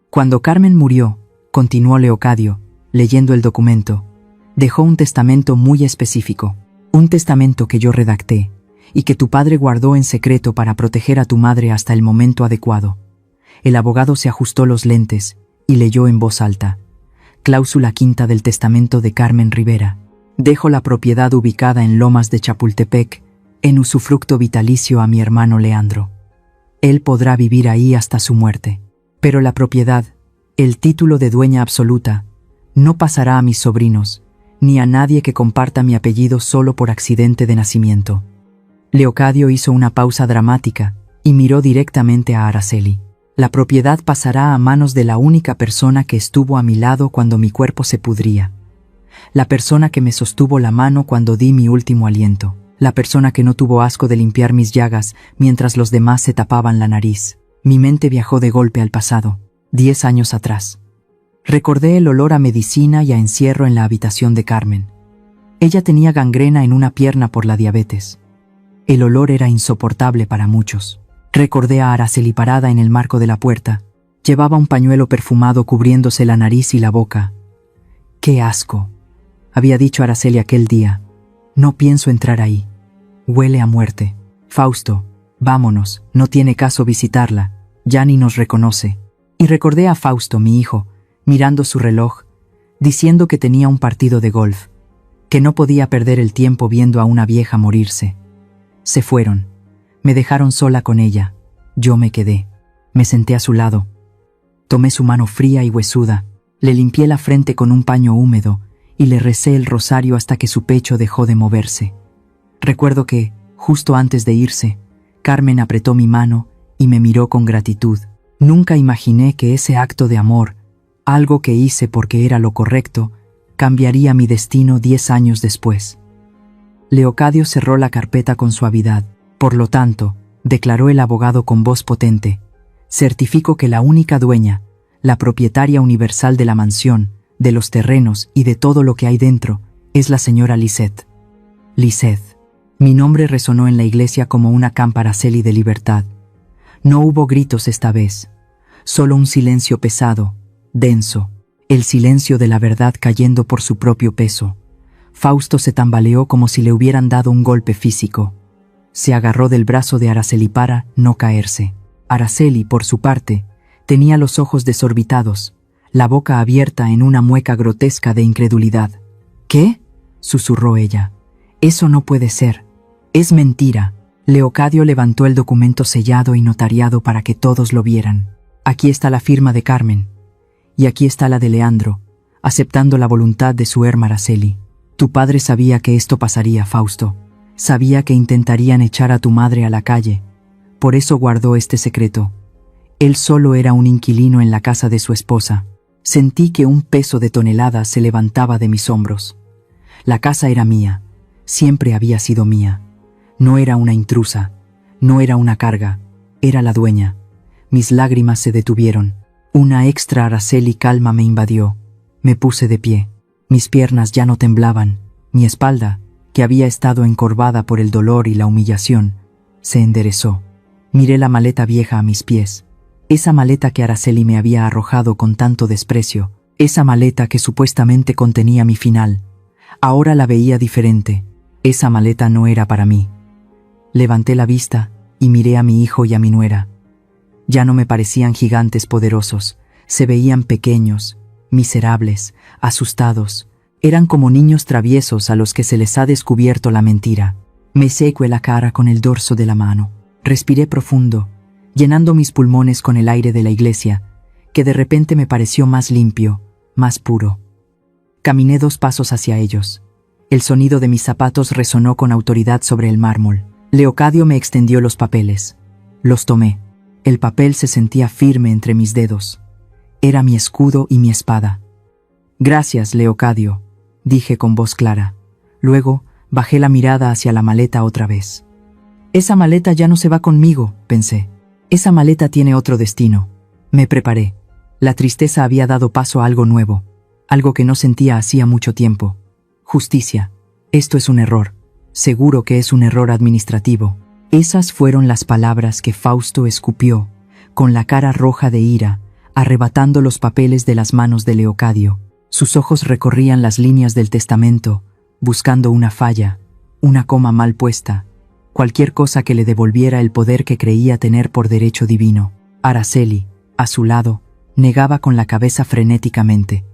Cuando Carmen murió, continuó Leocadio, leyendo el documento, dejó un testamento muy específico, un testamento que yo redacté, y que tu padre guardó en secreto para proteger a tu madre hasta el momento adecuado. El abogado se ajustó los lentes y leyó en voz alta. Cláusula quinta del testamento de Carmen Rivera. Dejo la propiedad ubicada en Lomas de Chapultepec, en usufructo vitalicio a mi hermano Leandro. Él podrá vivir ahí hasta su muerte. Pero la propiedad, el título de dueña absoluta, no pasará a mis sobrinos, ni a nadie que comparta mi apellido solo por accidente de nacimiento. Leocadio hizo una pausa dramática y miró directamente a Araceli. La propiedad pasará a manos de la única persona que estuvo a mi lado cuando mi cuerpo se pudría. La persona que me sostuvo la mano cuando di mi último aliento. La persona que no tuvo asco de limpiar mis llagas mientras los demás se tapaban la nariz. Mi mente viajó de golpe al pasado, 10 años atrás. Recordé el olor a medicina y a encierro en la habitación de Carmen. Ella tenía gangrena en una pierna por la diabetes. El olor era insoportable para muchos. Recordé a Araceli parada en el marco de la puerta. Llevaba un pañuelo perfumado cubriéndose la nariz y la boca. ¡Qué asco!, había dicho Araceli aquel día. No pienso entrar ahí. Huele a muerte. Fausto, vámonos, no tiene caso visitarla. Ya ni nos reconoce. Y recordé a Fausto, mi hijo, mirando su reloj, diciendo que tenía un partido de golf, que no podía perder el tiempo viendo a una vieja morirse. Se fueron. Me dejaron sola con ella. Yo me quedé. Me senté a su lado. Tomé su mano fría y huesuda, le limpié la frente con un paño húmedo y le recé el rosario hasta que su pecho dejó de moverse. Recuerdo que, justo antes de irse, Carmen apretó mi mano y me miró con gratitud. Nunca imaginé que ese acto de amor, algo que hice porque era lo correcto, cambiaría mi destino 10 años después. Leocadio cerró la carpeta con suavidad. Por lo tanto, declaró el abogado con voz potente, certifico que la única dueña, la propietaria universal de la mansión, de los terrenos y de todo lo que hay dentro, es la señora Lisette. Lisette. Mi nombre resonó en la iglesia como una campanaceli de libertad. No hubo gritos esta vez, solo un silencio pesado, denso, el silencio de la verdad cayendo por su propio peso. Fausto se tambaleó como si le hubieran dado un golpe físico. Se agarró del brazo de Araceli para no caerse. Araceli, por su parte, tenía los ojos desorbitados, la boca abierta en una mueca grotesca de incredulidad. ¿Qué?, susurró ella. Eso no puede ser. Es mentira. Leocadio levantó el documento sellado y notariado para que todos lo vieran. Aquí está la firma de Carmen. Y aquí está la de Leandro, aceptando la voluntad de su hermana Araceli. Tu padre sabía que esto pasaría, Fausto. Sabía que intentarían echar a tu madre a la calle. Por eso guardó este secreto. Él solo era un inquilino en la casa de su esposa. Sentí que un peso de toneladas se levantaba de mis hombros. La casa era mía. Siempre había sido mía. No era una intrusa. No era una carga. Era la dueña. Mis lágrimas se detuvieron. Una extra Araceli calma me invadió. Me puse de pie. Mis piernas ya no temblaban. Mi espalda, que había estado encorvada por el dolor y la humillación, se enderezó. Miré la maleta vieja a mis pies. Esa maleta que Araceli me había arrojado con tanto desprecio. Esa maleta que supuestamente contenía mi final. Ahora la veía diferente. Esa maleta no era para mí. Levanté la vista y miré a mi hijo y a mi nuera. Ya no me parecían gigantes poderosos. Se veían pequeños, miserables, asustados. Eran como niños traviesos a los que se les ha descubierto la mentira. Me sequé la cara con el dorso de la mano. Respiré profundo, llenando mis pulmones con el aire de la iglesia, que de repente me pareció más limpio, más puro. Caminé 2 pasos hacia ellos. El sonido de mis zapatos resonó con autoridad sobre el mármol. Leocadio me extendió los papeles. Los tomé. El papel se sentía firme entre mis dedos. Era mi escudo y mi espada. Gracias, Leocadio, dije con voz clara. Luego, bajé la mirada hacia la maleta otra vez. Esa maleta ya no se va conmigo, pensé. Esa maleta tiene otro destino. Me preparé. La tristeza había dado paso a algo nuevo, algo que no sentía hacía mucho tiempo. Justicia. Esto es un error. Seguro que es un error administrativo. Esas fueron las palabras que Fausto escupió, con la cara roja de ira, arrebatando los papeles de las manos de Leocadio. Sus ojos recorrían las líneas del testamento, buscando una falla, una coma mal puesta, cualquier cosa que le devolviera el poder que creía tener por derecho divino. Araceli, a su lado, negaba con la cabeza frenéticamente.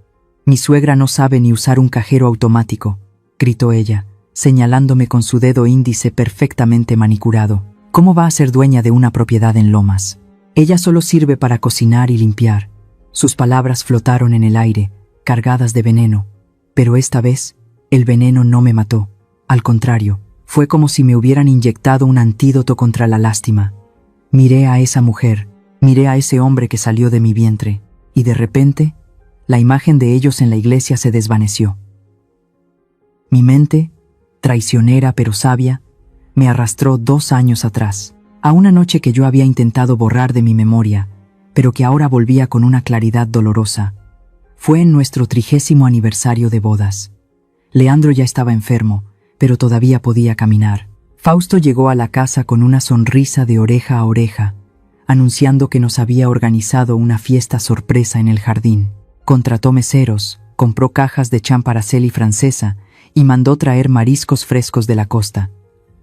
«Mi suegra no sabe ni usar un cajero automático», gritó ella, señalándome con su dedo índice perfectamente manicurado. «¿Cómo va a ser dueña de una propiedad en Lomas? Ella solo sirve para cocinar y limpiar». Sus palabras flotaron en el aire, cargadas de veneno. Pero esta vez, el veneno no me mató. Al contrario, fue como si me hubieran inyectado un antídoto contra la lástima. Miré a esa mujer, miré a ese hombre que salió de mi vientre, y de repente, la imagen de ellos en la iglesia se desvaneció. Mi mente, traicionera pero sabia, me arrastró 2 años atrás, a una noche que yo había intentado borrar de mi memoria, pero que ahora volvía con una claridad dolorosa. Fue en nuestro 30º aniversario de bodas. Leandro ya estaba enfermo, pero todavía podía caminar. Fausto llegó a la casa con una sonrisa de oreja a oreja, anunciando que nos había organizado una fiesta sorpresa en el jardín. Contrató meseros, compró cajas de champaraceli francesa y mandó traer mariscos frescos de la costa.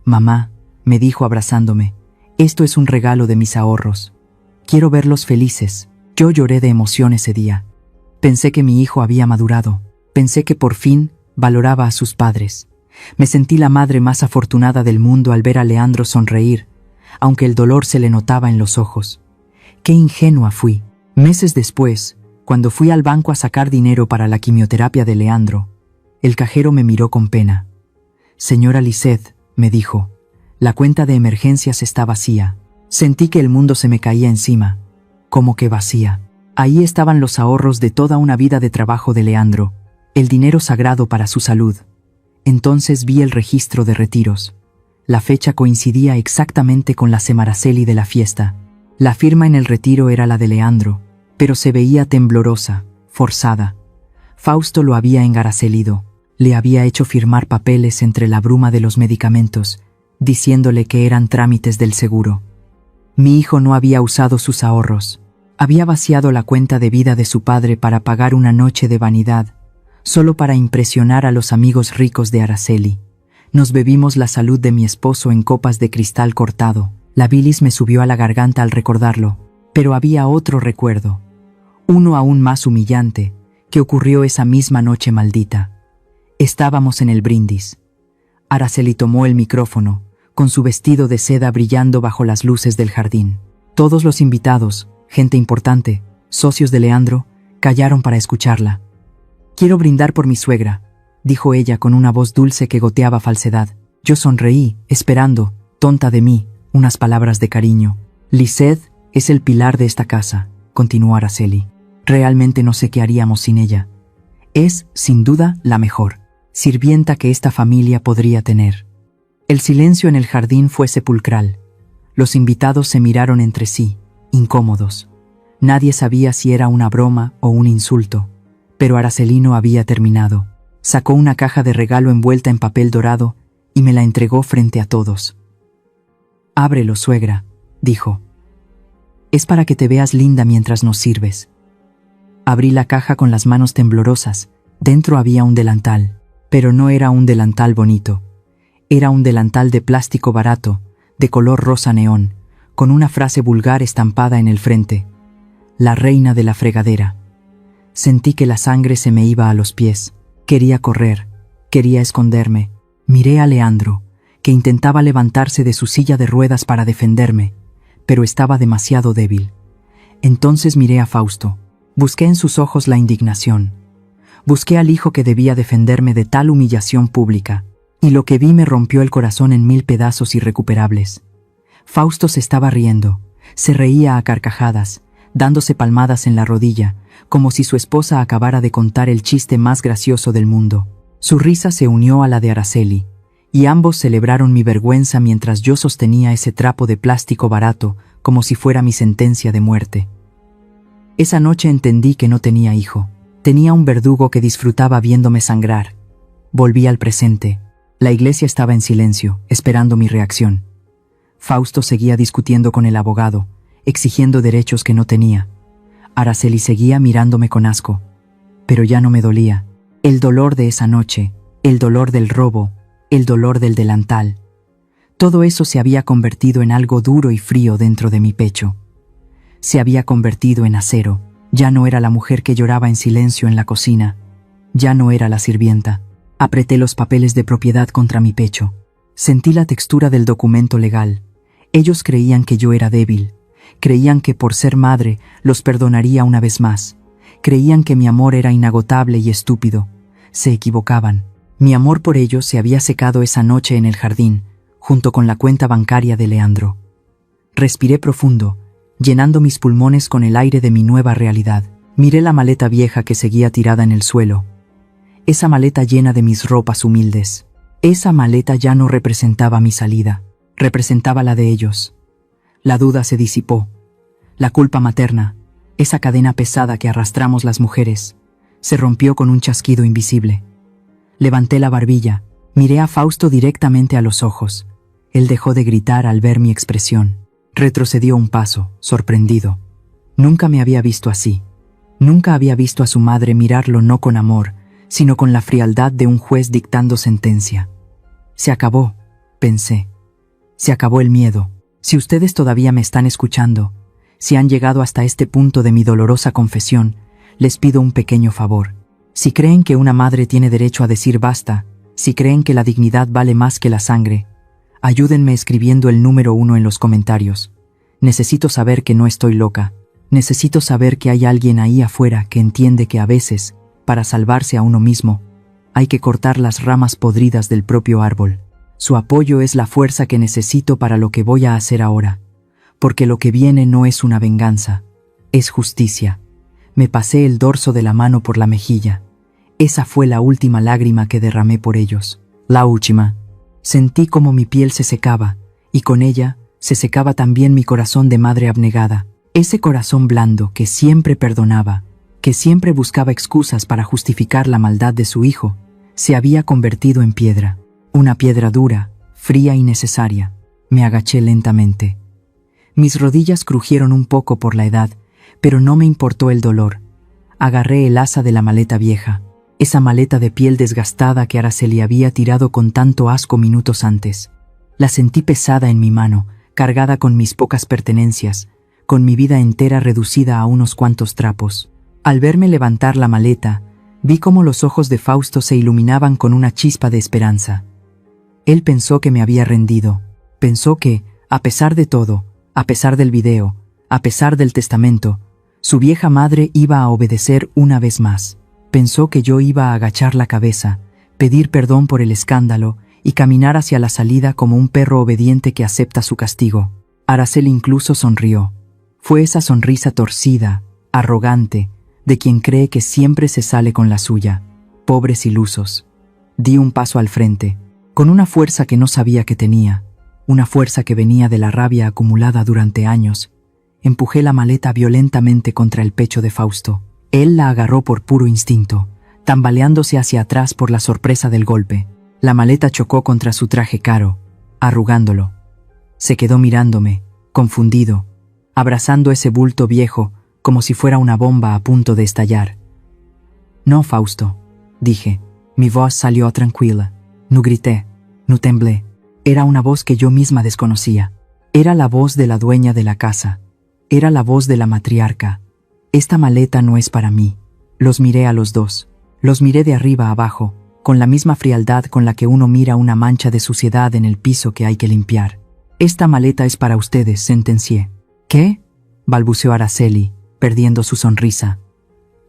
«Mamá», me dijo abrazándome, «esto es un regalo de mis ahorros. Quiero verlos felices». Yo lloré de emoción ese día. Pensé que mi hijo había madurado. Pensé que por fin valoraba a sus padres. Me sentí la madre más afortunada del mundo al ver a Leandro sonreír, aunque el dolor se le notaba en los ojos. Qué ingenua fui. Meses después, cuando fui al banco a sacar dinero para la quimioterapia de Leandro, el cajero me miró con pena. «Señora Lisette», me dijo, «la cuenta de emergencias está vacía». Sentí que el mundo se me caía encima, como que vacía. Ahí estaban los ahorros de toda una vida de trabajo de Leandro, el dinero sagrado para su salud. Entonces vi el registro de retiros. La fecha coincidía exactamente con la semaraceli de la fiesta. La firma en el retiro era la de Leandro, pero se veía temblorosa, forzada. Fausto lo había engaracelido, le había hecho firmar papeles entre la bruma de los medicamentos, diciéndole que eran trámites del seguro. Mi hijo no había usado sus ahorros. Había vaciado la cuenta de vida de su padre para pagar una noche de vanidad, solo para impresionar a los amigos ricos de Araceli. Nos bebimos la salud de mi esposo en copas de cristal cortado. La bilis me subió a la garganta al recordarlo, pero había otro recuerdo, uno aún más humillante, que ocurrió esa misma noche maldita. Estábamos en el brindis. Araceli tomó el micrófono, con su vestido de seda brillando bajo las luces del jardín. Todos los invitados, gente importante, socios de Leandro, callaron para escucharla. «Quiero brindar por mi suegra», dijo ella con una voz dulce que goteaba falsedad. Yo sonreí, esperando, tonta de mí, unas palabras de cariño. «Lisette es el pilar de esta casa», continuó Araceli. «Realmente no sé qué haríamos sin ella. Es, sin duda, la mejor sirvienta que esta familia podría tener». El silencio en el jardín fue sepulcral. Los invitados se miraron entre sí, incómodos. Nadie sabía si era una broma o un insulto, pero Araceli no había terminado. Sacó una caja de regalo envuelta en papel dorado y me la entregó frente a todos. «Ábrelo, suegra», dijo. «Es para que te veas linda mientras nos sirves». Abrí la caja con las manos temblorosas. Dentro había un delantal, pero no era un delantal bonito. Era un delantal de plástico barato, de color rosa neón, con una frase vulgar estampada en el frente: «La reina de la fregadera». Sentí que la sangre se me iba a los pies. Quería correr, quería esconderme. Miré a Leandro, que intentaba levantarse de su silla de ruedas para defenderme, pero estaba demasiado débil. Entonces miré a Fausto. Busqué en sus ojos la indignación. Busqué al hijo que debía defenderme de tal humillación pública. Y lo que vi me rompió el corazón en 1000 pedazos irrecuperables. Fausto se estaba riendo, se reía a carcajadas, dándose palmadas en la rodilla, como si su esposa acabara de contar el chiste más gracioso del mundo. Su risa se unió a la de Araceli, y ambos celebraron mi vergüenza mientras yo sostenía ese trapo de plástico barato como si fuera mi sentencia de muerte. Esa noche entendí que no tenía hijo. Tenía un verdugo que disfrutaba viéndome sangrar. Volví al presente. La iglesia estaba en silencio, esperando mi reacción. Fausto seguía discutiendo con el abogado, exigiendo derechos que no tenía. Araceli seguía mirándome con asco, pero ya no me dolía. El dolor de esa noche, el dolor del robo, el dolor del delantal. Todo eso se había convertido en algo duro y frío dentro de mi pecho. Se había convertido en acero. Ya no era la mujer que lloraba en silencio en la cocina. Ya no era la sirvienta. Apreté los papeles de propiedad contra mi pecho. Sentí la textura del documento legal. Ellos creían que yo era débil. Creían que por ser madre los perdonaría una vez más. Creían que mi amor era inagotable y estúpido. Se equivocaban. Mi amor por ellos se había secado esa noche en el jardín, junto con la cuenta bancaria de Leandro. Respiré profundo, llenando mis pulmones con el aire de mi nueva realidad. Miré la maleta vieja que seguía tirada en el suelo. Esa maleta llena de mis ropas humildes. Esa maleta ya no representaba mi salida, representaba la de ellos. La duda se disipó. La culpa materna, esa cadena pesada que arrastramos las mujeres, se rompió con un chasquido invisible. Levanté la barbilla, miré a Fausto directamente a los ojos. Él dejó de gritar al ver mi expresión. Retrocedió un paso, sorprendido. Nunca me había visto así. Nunca había visto a su madre mirarlo no con amor, sino con la frialdad de un juez dictando sentencia. Se acabó, pensé. Se acabó el miedo. Si ustedes todavía me están escuchando, si han llegado hasta este punto de mi dolorosa confesión, les pido un pequeño favor. Si creen que una madre tiene derecho a decir basta, si creen que la dignidad vale más que la sangre, ayúdenme escribiendo el número 1 en los comentarios. Necesito saber que no estoy loca. Necesito saber que hay alguien ahí afuera que entiende que a veces, para salvarse a uno mismo, hay que cortar las ramas podridas del propio árbol. Su apoyo es la fuerza que necesito para lo que voy a hacer ahora, porque lo que viene no es una venganza, es justicia. Me pasé el dorso de la mano por la mejilla. Esa fue la última lágrima que derramé por ellos. La última. Sentí como mi piel se secaba, y con ella se secaba también mi corazón de madre abnegada. Ese corazón blando que siempre perdonaba, que siempre buscaba excusas para justificar la maldad de su hijo, se había convertido en piedra. Una piedra dura, fría y necesaria. Me agaché lentamente. Mis rodillas crujieron un poco por la edad, pero no me importó el dolor. Agarré el asa de la maleta vieja, esa maleta de piel desgastada que Araceli había tirado con tanto asco minutos antes. La sentí pesada en mi mano, cargada con mis pocas pertenencias, con mi vida entera reducida a unos cuantos trapos. Al verme levantar la maleta, vi cómo los ojos de Fausto se iluminaban con una chispa de esperanza. Él pensó que me había rendido. Pensó que, a pesar de todo, a pesar del video, a pesar del testamento, su vieja madre iba a obedecer una vez más. Pensó que yo iba a agachar la cabeza, pedir perdón por el escándalo y caminar hacia la salida como un perro obediente que acepta su castigo. Araceli incluso sonrió. Fue esa sonrisa torcida, arrogante, de quien cree que siempre se sale con la suya. Pobres ilusos. Di un paso al frente, con una fuerza que no sabía que tenía, una fuerza que venía de la rabia acumulada durante años. Empujé la maleta violentamente contra el pecho de Fausto. Él la agarró por puro instinto, tambaleándose hacia atrás por la sorpresa del golpe. La maleta chocó contra su traje caro, arrugándolo. Se quedó mirándome, confundido, abrazando ese bulto viejo como si fuera una bomba a punto de estallar. «No, Fausto», dije. Mi voz salió tranquila. No grité, no temblé. Era una voz que yo misma desconocía. Era la voz de la dueña de la casa. Era la voz de la matriarca. Esta maleta no es para mí. Los miré a los dos. Los miré de arriba a abajo, con la misma frialdad con la que uno mira una mancha de suciedad en el piso que hay que limpiar. Esta maleta es para ustedes, sentencié. ¿Qué?, balbuceó Araceli, perdiendo su sonrisa.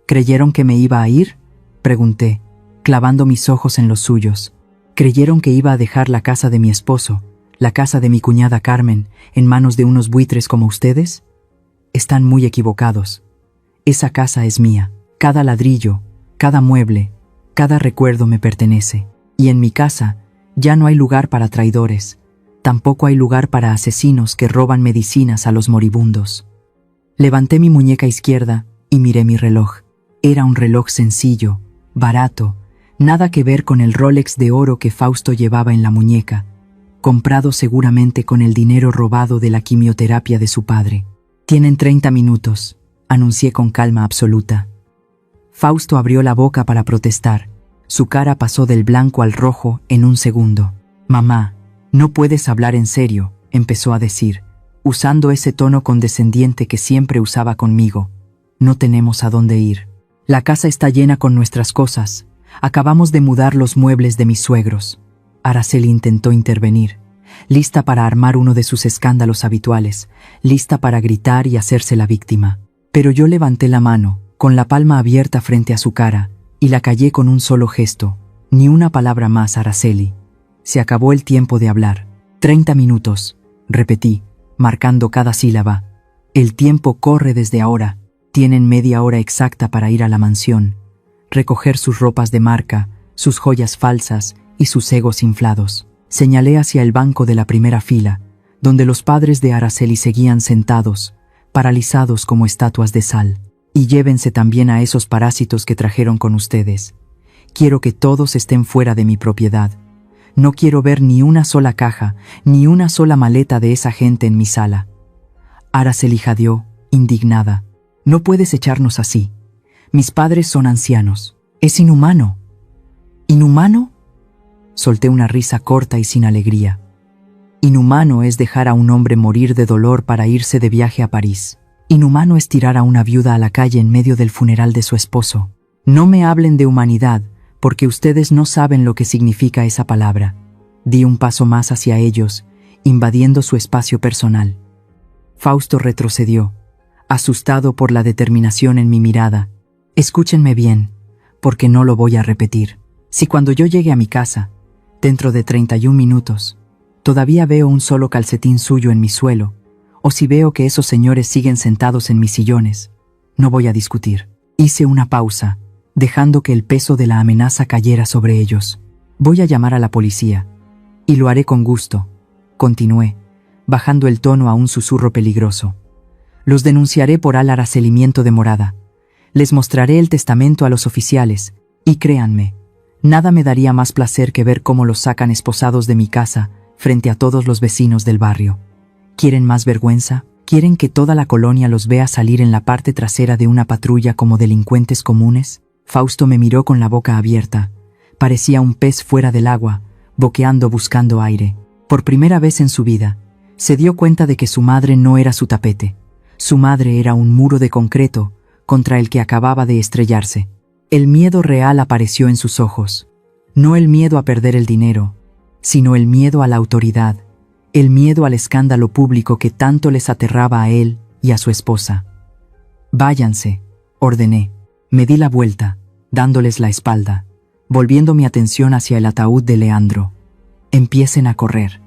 ¿Creyeron que me iba a ir?, pregunté, clavando mis ojos en los suyos. ¿Creyeron que iba a dejar la casa de mi esposo, la casa de mi cuñada Carmen, en manos de unos buitres como ustedes? Están muy equivocados. Esa casa es mía. Cada ladrillo, cada mueble, cada recuerdo me pertenece. Y en mi casa ya no hay lugar para traidores. Tampoco hay lugar para asesinos que roban medicinas a los moribundos. Levanté mi muñeca izquierda y miré mi reloj. Era un reloj sencillo, barato, nada que ver con el Rolex de oro que Fausto llevaba en la muñeca, comprado seguramente con el dinero robado de la quimioterapia de su padre. «Tienen 30 minutos», anuncié con calma absoluta. Fausto abrió la boca para protestar. Su cara pasó del blanco al rojo en un segundo. «Mamá, no puedes hablar en serio», empezó a decir, usando ese tono condescendiente que siempre usaba conmigo. «No tenemos a dónde ir. La casa está llena con nuestras cosas. Acabamos de mudar los muebles de mis suegros». Araceli intentó intervenir, lista para armar uno de sus escándalos habituales, lista para gritar y hacerse la víctima. Pero yo levanté la mano, con la palma abierta frente a su cara, y la callé con un solo gesto. Ni una palabra más, Araceli. Se acabó el tiempo de hablar. 30 minutos, repetí, marcando cada sílaba. El tiempo corre desde ahora. Tienen media hora exacta para ir a la mansión, recoger sus ropas de marca, sus joyas falsas y sus egos inflados. Señalé hacia el banco de la primera fila, donde los padres de Araceli seguían sentados, paralizados como estatuas de sal. Y llévense también a esos parásitos que trajeron con ustedes. Quiero que todos estén fuera de mi propiedad. No quiero ver ni una sola caja, ni una sola maleta de esa gente en mi sala. Araceli jadeó, indignada. No puedes echarnos así. Mis padres son ancianos. Es inhumano. ¿Inhumano? Solté una risa corta y sin alegría. Inhumano es dejar a un hombre morir de dolor para irse de viaje a París. Inhumano es tirar a una viuda a la calle en medio del funeral de su esposo. No me hablen de humanidad, porque ustedes no saben lo que significa esa palabra. Di un paso más hacia ellos, invadiendo su espacio personal. Fausto retrocedió, asustado por la determinación en mi mirada. Escúchenme bien, porque no lo voy a repetir. Si cuando yo llegue a mi casa, dentro de 31 minutos, todavía veo un solo calcetín suyo en mi suelo, o si veo que esos señores siguen sentados en mis sillones, no voy a discutir. Hice una pausa, dejando que el peso de la amenaza cayera sobre ellos. Voy a llamar a la policía, y lo haré con gusto, continué, bajando el tono a un susurro peligroso. Los denunciaré por alaracelimiento de morada. Les mostraré el testamento a los oficiales, y créanme, nada me daría más placer que ver cómo los sacan esposados de mi casa frente a todos los vecinos del barrio. ¿Quieren más vergüenza? ¿Quieren que toda la colonia los vea salir en la parte trasera de una patrulla como delincuentes comunes? Fausto me miró con la boca abierta. Parecía un pez fuera del agua, boqueando buscando aire. Por primera vez en su vida, se dio cuenta de que su madre no era su tapete. Su madre era un muro de concreto contra el que acababa de estrellarse. El miedo real apareció en sus ojos. No el miedo a perder el dinero, sino el miedo a la autoridad, el miedo al escándalo público que tanto les aterraba a él y a su esposa. «Váyanse», ordené. Me di la vuelta, dándoles la espalda, volviendo mi atención hacia el ataúd de Leandro. «Empiecen a correr».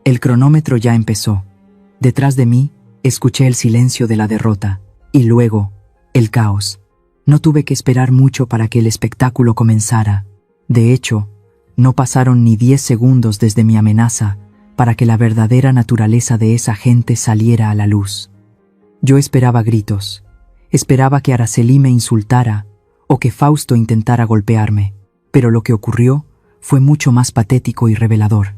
El cronómetro ya empezó. Detrás de mí, escuché el silencio de la derrota, y luego, el caos. No tuve que esperar mucho para que el espectáculo comenzara. De hecho, no pasaron ni 10 segundos desde mi amenaza para que la verdadera naturaleza de esa gente saliera a la luz. Yo esperaba gritos, esperaba que Araceli me insultara o que Fausto intentara golpearme, pero lo que ocurrió fue mucho más patético y revelador.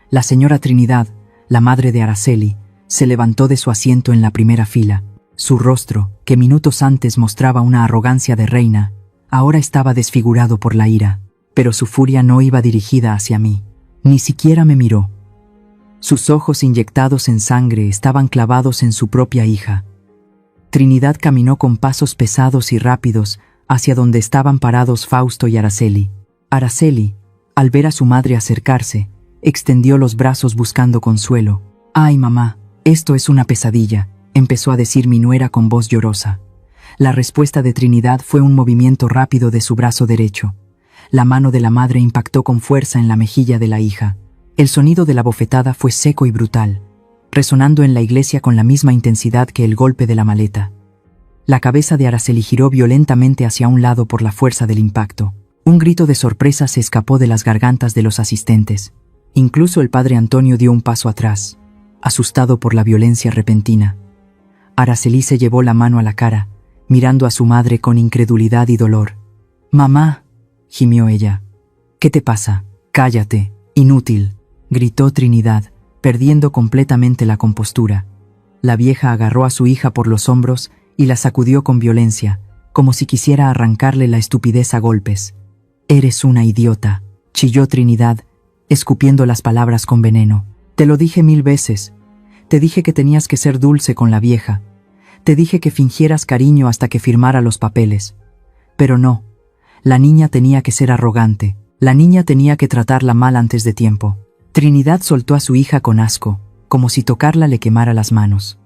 La señora Trinidad, la madre de Araceli, se levantó de su asiento en la primera fila. Su rostro, que minutos antes mostraba una arrogancia de reina, ahora estaba desfigurado por la ira, pero su furia no iba dirigida hacia mí. Ni siquiera me miró. Sus ojos inyectados en sangre estaban clavados en su propia hija. Trinidad caminó con pasos pesados y rápidos hacia donde estaban parados Fausto y Araceli. Araceli, al ver a su madre acercarse, extendió los brazos buscando consuelo. «Ay, mamá, esto es una pesadilla», empezó a decir mi nuera con voz llorosa. La respuesta de Trinidad fue un movimiento rápido de su brazo derecho. La mano de la madre impactó con fuerza en la mejilla de la hija. El sonido de la bofetada fue seco y brutal, resonando en la iglesia con la misma intensidad que el golpe de la maleta. La cabeza de Araceli giró violentamente hacia un lado por la fuerza del impacto. Un grito de sorpresa se escapó de las gargantas de los asistentes. Incluso el padre Antonio dio un paso atrás, asustado por la violencia repentina. Araceli se llevó la mano a la cara, mirando a su madre con incredulidad y dolor. «Mamá», gimió ella. «¿Qué te pasa? Cállate, inútil», gritó Trinidad, perdiendo completamente la compostura. La vieja agarró a su hija por los hombros y la sacudió con violencia, como si quisiera arrancarle la estupidez a golpes. «Eres una idiota», chilló Trinidad, escupiendo las palabras con veneno. «Te lo dije 1000 veces. Te dije que tenías que ser dulce con la vieja. Te dije que fingieras cariño hasta que firmara los papeles. Pero no. La niña tenía que ser arrogante. La niña tenía que tratarla mal antes de tiempo». Trinidad soltó a su hija con asco, como si tocarla le quemara las manos.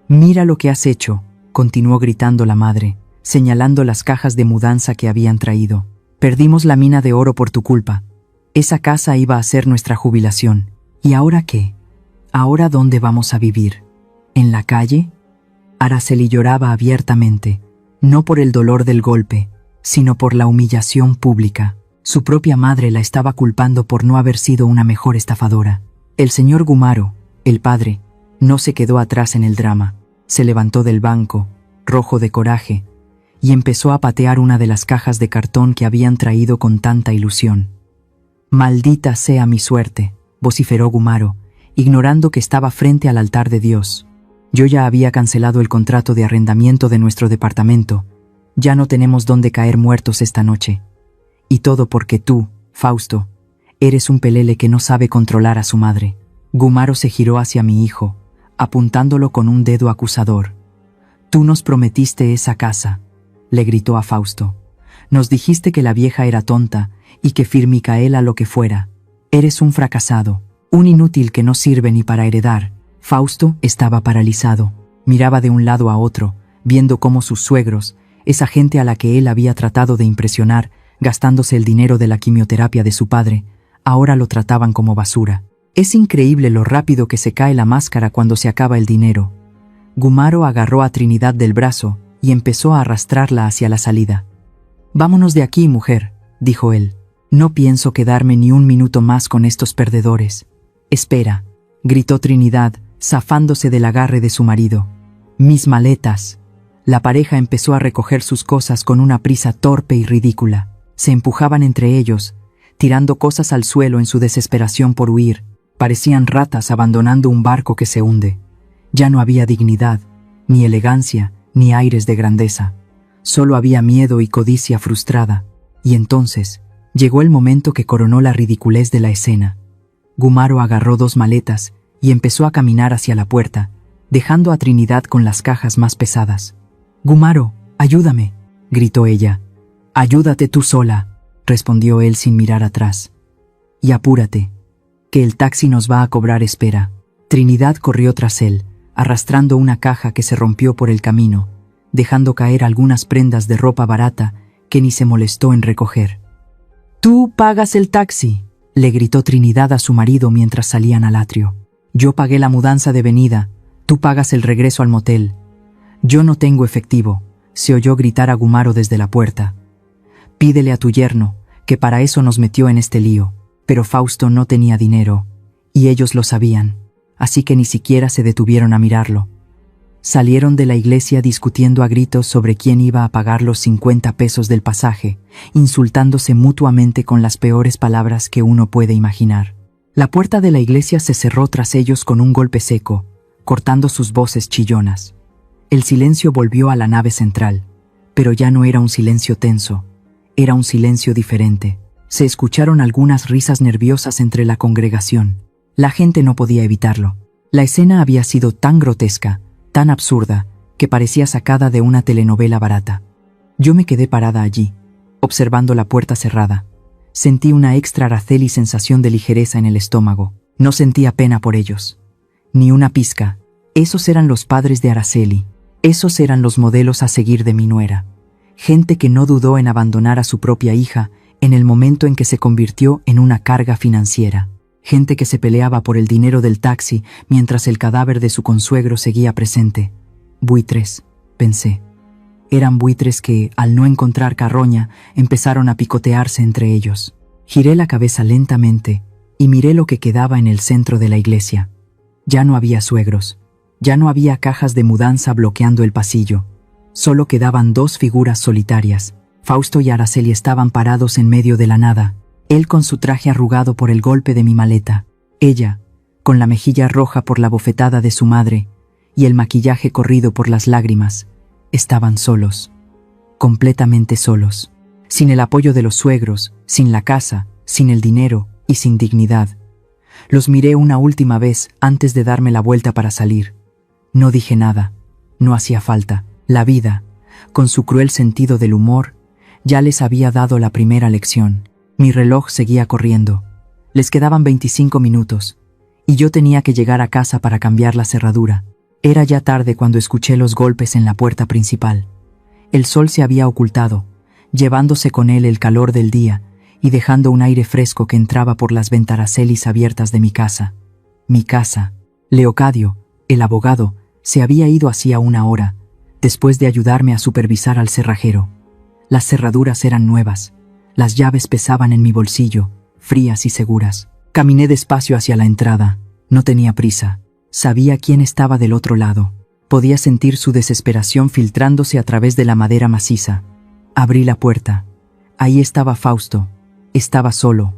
«Mira lo que has hecho», continuó gritando la madre, señalando las cajas de mudanza que habían traído. «Perdimos la mina de oro por tu culpa. Esa casa iba a ser nuestra jubilación. ¿Y ahora qué? ¿Ahora dónde vamos a vivir? ¿En la calle?» Araceli lloraba abiertamente, no por el dolor del golpe, sino por la humillación pública. Su propia madre la estaba culpando por no haber sido una mejor estafadora. El señor Gumaro, el padre, no se quedó atrás en el drama. Se levantó del banco, rojo de coraje, y empezó a patear una de las cajas de cartón que habían traído con tanta ilusión. Maldita sea mi suerte, vociferó Gumaro, ignorando que estaba frente al altar de Dios. Yo ya había cancelado el contrato de arrendamiento de nuestro departamento. Ya no tenemos dónde caer muertos esta noche. Y todo porque tú, Fausto, eres un pelele que no sabe controlar a su madre. Gumaro se giró hacia mi hijo, apuntándolo con un dedo acusador. Tú nos prometiste esa casa, le gritó a Fausto. Nos dijiste que la vieja era tonta y que Firmicaela lo que fuera. Eres un fracasado, un inútil que no sirve ni para heredar. Fausto estaba paralizado. Miraba de un lado a otro, viendo cómo sus suegros, esa gente a la que él había tratado de impresionar, gastándose el dinero de la quimioterapia de su padre, ahora lo trataban como basura. Es increíble lo rápido que se cae la máscara cuando se acaba el dinero. Gumaro agarró a Trinidad del brazo y empezó a arrastrarla hacia la salida. «Vámonos de aquí, mujer», dijo él. «No pienso quedarme ni un minuto más con estos perdedores». «Espera», gritó Trinidad, zafándose del agarre de su marido. «Mis maletas». La pareja empezó a recoger sus cosas con una prisa torpe y ridícula. Se empujaban entre ellos, tirando cosas al suelo en su desesperación por huir. Parecían ratas abandonando un barco que se hunde. Ya no había dignidad, ni elegancia, ni aires de grandeza. Solo había miedo y codicia frustrada. Y entonces llegó el momento que coronó la ridiculez de la escena. Gumaro agarró 2 maletas y empezó a caminar hacia la puerta, dejando a Trinidad con las cajas más pesadas. «Gumaro, ayúdame», gritó ella. «Ayúdate tú sola», respondió él sin mirar atrás. «Y apúrate, que el taxi nos va a cobrar espera». Trinidad corrió tras él, arrastrando una caja que se rompió por el camino, dejando caer algunas prendas de ropa barata que ni se molestó en recoger. «Tú pagas el taxi», le gritó Trinidad a su marido mientras salían al atrio. «Yo pagué la mudanza de venida, tú pagas el regreso al motel». «Yo no tengo efectivo», se oyó gritar a Gumaro desde la puerta. «Pídele a tu yerno, que para eso nos metió en este lío». Pero Fausto no tenía dinero, y ellos lo sabían, así que ni siquiera se detuvieron a mirarlo. Salieron de la iglesia discutiendo a gritos sobre quién iba a pagar los 50 pesos del pasaje, insultándose mutuamente con las peores palabras que uno puede imaginar. La puerta de la iglesia se cerró tras ellos con un golpe seco, cortando sus voces chillonas. El silencio volvió a la nave central, pero ya no era un silencio tenso, era un silencio diferente. Se escucharon algunas risas nerviosas entre la congregación. La gente no podía evitarlo. La escena había sido tan grotesca, tan absurda, que parecía sacada de una telenovela barata. Yo me quedé parada allí, observando la puerta cerrada. Sentí una extra Araceli sensación de ligereza en el estómago. No sentía pena por ellos. Ni una pizca. Esos eran los padres de Araceli. Esos eran los modelos a seguir de mi nuera. Gente que no dudó en abandonar a su propia hija en el momento en que se convirtió en una carga financiera. Gente que se peleaba por el dinero del taxi mientras el cadáver de su consuegro seguía presente. Buitres, pensé. Eran buitres que, al no encontrar carroña, empezaron a picotearse entre ellos. Giré la cabeza lentamente y miré lo que quedaba en el centro de la iglesia. Ya no había suegros. Ya no había cajas de mudanza bloqueando el pasillo. Solo quedaban 2 figuras solitarias. Fausto y Araceli estaban parados en medio de la nada, él con su traje arrugado por el golpe de mi maleta, ella, con la mejilla roja por la bofetada de su madre, y el maquillaje corrido por las lágrimas. Estaban solos, completamente solos, sin el apoyo de los suegros, sin la casa, sin el dinero y sin dignidad. Los miré una última vez antes de darme la vuelta para salir. No dije nada, no hacía falta. La vida, con su cruel sentido del humor, ya les había dado la primera lección. Mi reloj seguía corriendo. Les quedaban 25 minutos, y yo tenía que llegar a casa para cambiar la cerradura. Era ya tarde cuando escuché los golpes en la puerta principal. El sol se había ocultado, llevándose con él el calor del día y dejando un aire fresco que entraba por las ventaracelis abiertas de mi casa. Mi casa. Leocadio, el abogado, se había ido hacía 1 hora, después de ayudarme a supervisar al cerrajero. Las cerraduras eran nuevas. Las llaves pesaban en mi bolsillo, frías y seguras. Caminé despacio hacia la entrada. No tenía prisa. Sabía quién estaba del otro lado. Podía sentir su desesperación filtrándose a través de la madera maciza. Abrí la puerta. Ahí estaba Fausto. Estaba solo,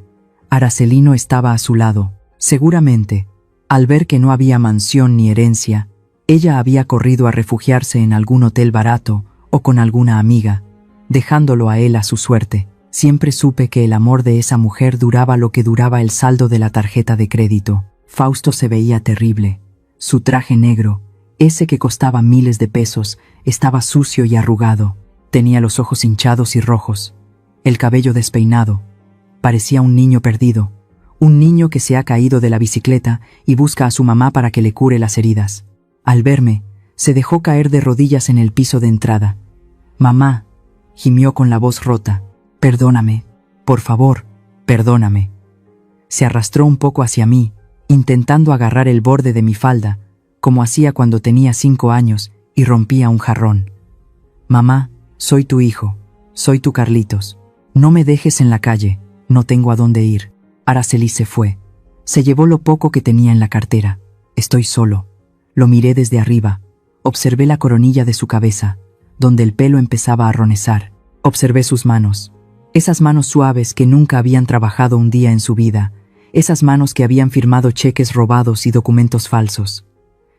Aracelino estaba a su lado. Seguramente, al ver que no había mansión ni herencia, ella había corrido a refugiarse en algún hotel barato o con alguna amiga, dejándolo a él a su suerte. Siempre supe que el amor de esa mujer duraba lo que duraba el saldo de la tarjeta de crédito. Fausto se veía terrible. Su traje negro, ese que costaba miles de pesos, estaba sucio y arrugado. Tenía los ojos hinchados y rojos, el cabello despeinado. Parecía un niño perdido, un niño que se ha caído de la bicicleta y busca a su mamá para que le cure las heridas. Al verme, se dejó caer de rodillas en el piso de entrada. «Mamá», gimió con la voz rota, «perdóname, por favor, perdóname». Se arrastró un poco hacia mí, intentando agarrar el borde de mi falda, como hacía cuando tenía 5 años y rompía un jarrón. «Mamá, soy tu hijo, soy tu Carlitos. No me dejes en la calle, no tengo a dónde ir». Araceli se fue. Se llevó lo poco que tenía en la cartera. Estoy solo. Lo miré desde arriba. Observé la coronilla de su cabeza, donde el pelo empezaba a ronezar. Observé sus manos. Esas manos suaves que nunca habían trabajado un día en su vida. Esas manos que habían firmado cheques robados y documentos falsos.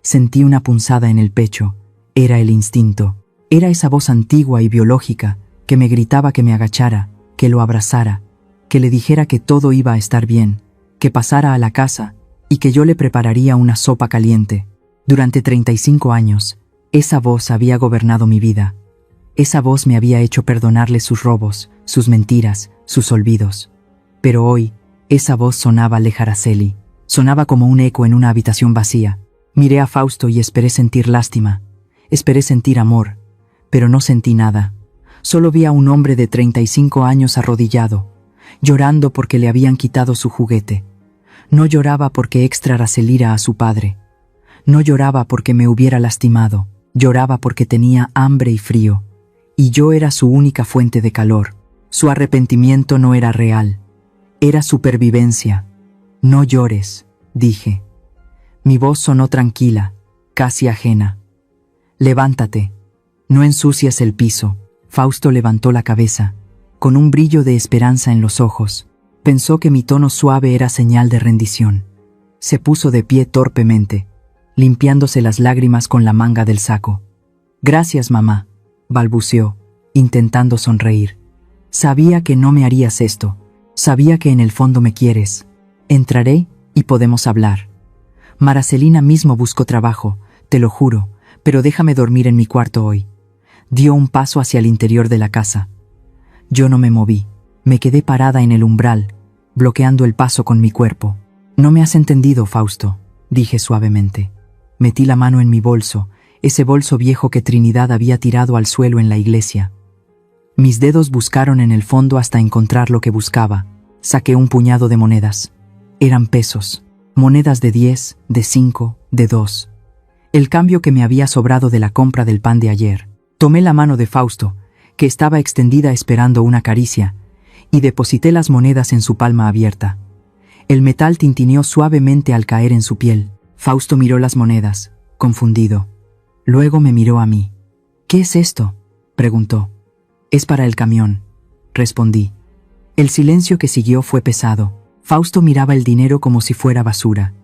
Sentí una punzada en el pecho. Era el instinto. Era esa voz antigua y biológica que me gritaba que me agachara, que lo abrazara, que le dijera que todo iba a estar bien, que pasara a la casa y que yo le prepararía una sopa caliente. Durante 35 años, esa voz había gobernado mi vida. Esa voz me había hecho perdonarle sus robos, sus mentiras, sus olvidos. Pero hoy, esa voz sonaba lejana. Araceli. Sonaba como un eco en una habitación vacía. Miré a Fausto y esperé sentir lástima. Esperé sentir amor, pero no sentí nada. Solo vi a un hombre de 35 años arrodillado, llorando porque le habían quitado su juguete. No lloraba porque extraselira a su padre. No lloraba porque me hubiera lastimado. Lloraba porque tenía hambre y frío. Y yo era su única fuente de calor. Su arrepentimiento no era real. Era supervivencia. «No llores», dije. Mi voz sonó tranquila, casi ajena. «Levántate. No ensucies el piso». Fausto levantó la cabeza, con un brillo de esperanza en los ojos. Pensó que mi tono suave era señal de rendición. Se puso de pie torpemente, limpiándose las lágrimas con la manga del saco. «Gracias, mamá», balbuceó, intentando sonreír. «Sabía que no me harías esto. Sabía que en el fondo me quieres. Entraré y podemos hablar. Maracelina mismo buscó trabajo, te lo juro, pero déjame dormir en mi cuarto hoy». Dio un paso hacia el interior de la casa. Yo no me moví. Me quedé parada en el umbral, bloqueando el paso con mi cuerpo. «No me has entendido, Fausto», dije suavemente. Metí la mano en mi bolso, ese bolso viejo que Trinidad había tirado al suelo en la iglesia. Mis dedos buscaron en el fondo hasta encontrar lo que buscaba. Saqué un puñado de monedas. Eran pesos, monedas de 10, de 5, de 2. El cambio que me había sobrado de la compra del pan de ayer. Tomé la mano de Fausto, que estaba extendida esperando una caricia, y deposité las monedas en su palma abierta. El metal tintineó suavemente al caer en su piel. Fausto miró las monedas, confundido. Luego me miró a mí. «¿Qué es esto?», preguntó. «Es para el camión», respondí. El silencio que siguió fue pesado. Fausto miraba el dinero como si fuera basura.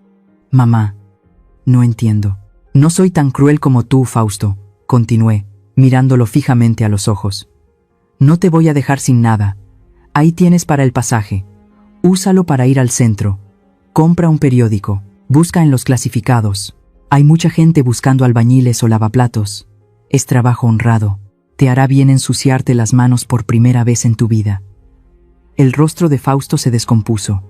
«Mamá, no entiendo». «No soy tan cruel como tú, Fausto», continué, mirándolo fijamente a los ojos. «No te voy a dejar sin nada. Ahí tienes para el pasaje. Úsalo para ir al centro. Compra un periódico. Busca en los clasificados. Hay mucha gente buscando albañiles o lavaplatos. Es trabajo honrado. Te hará bien ensuciarte las manos por primera vez en tu vida». El rostro de Fausto se descompuso.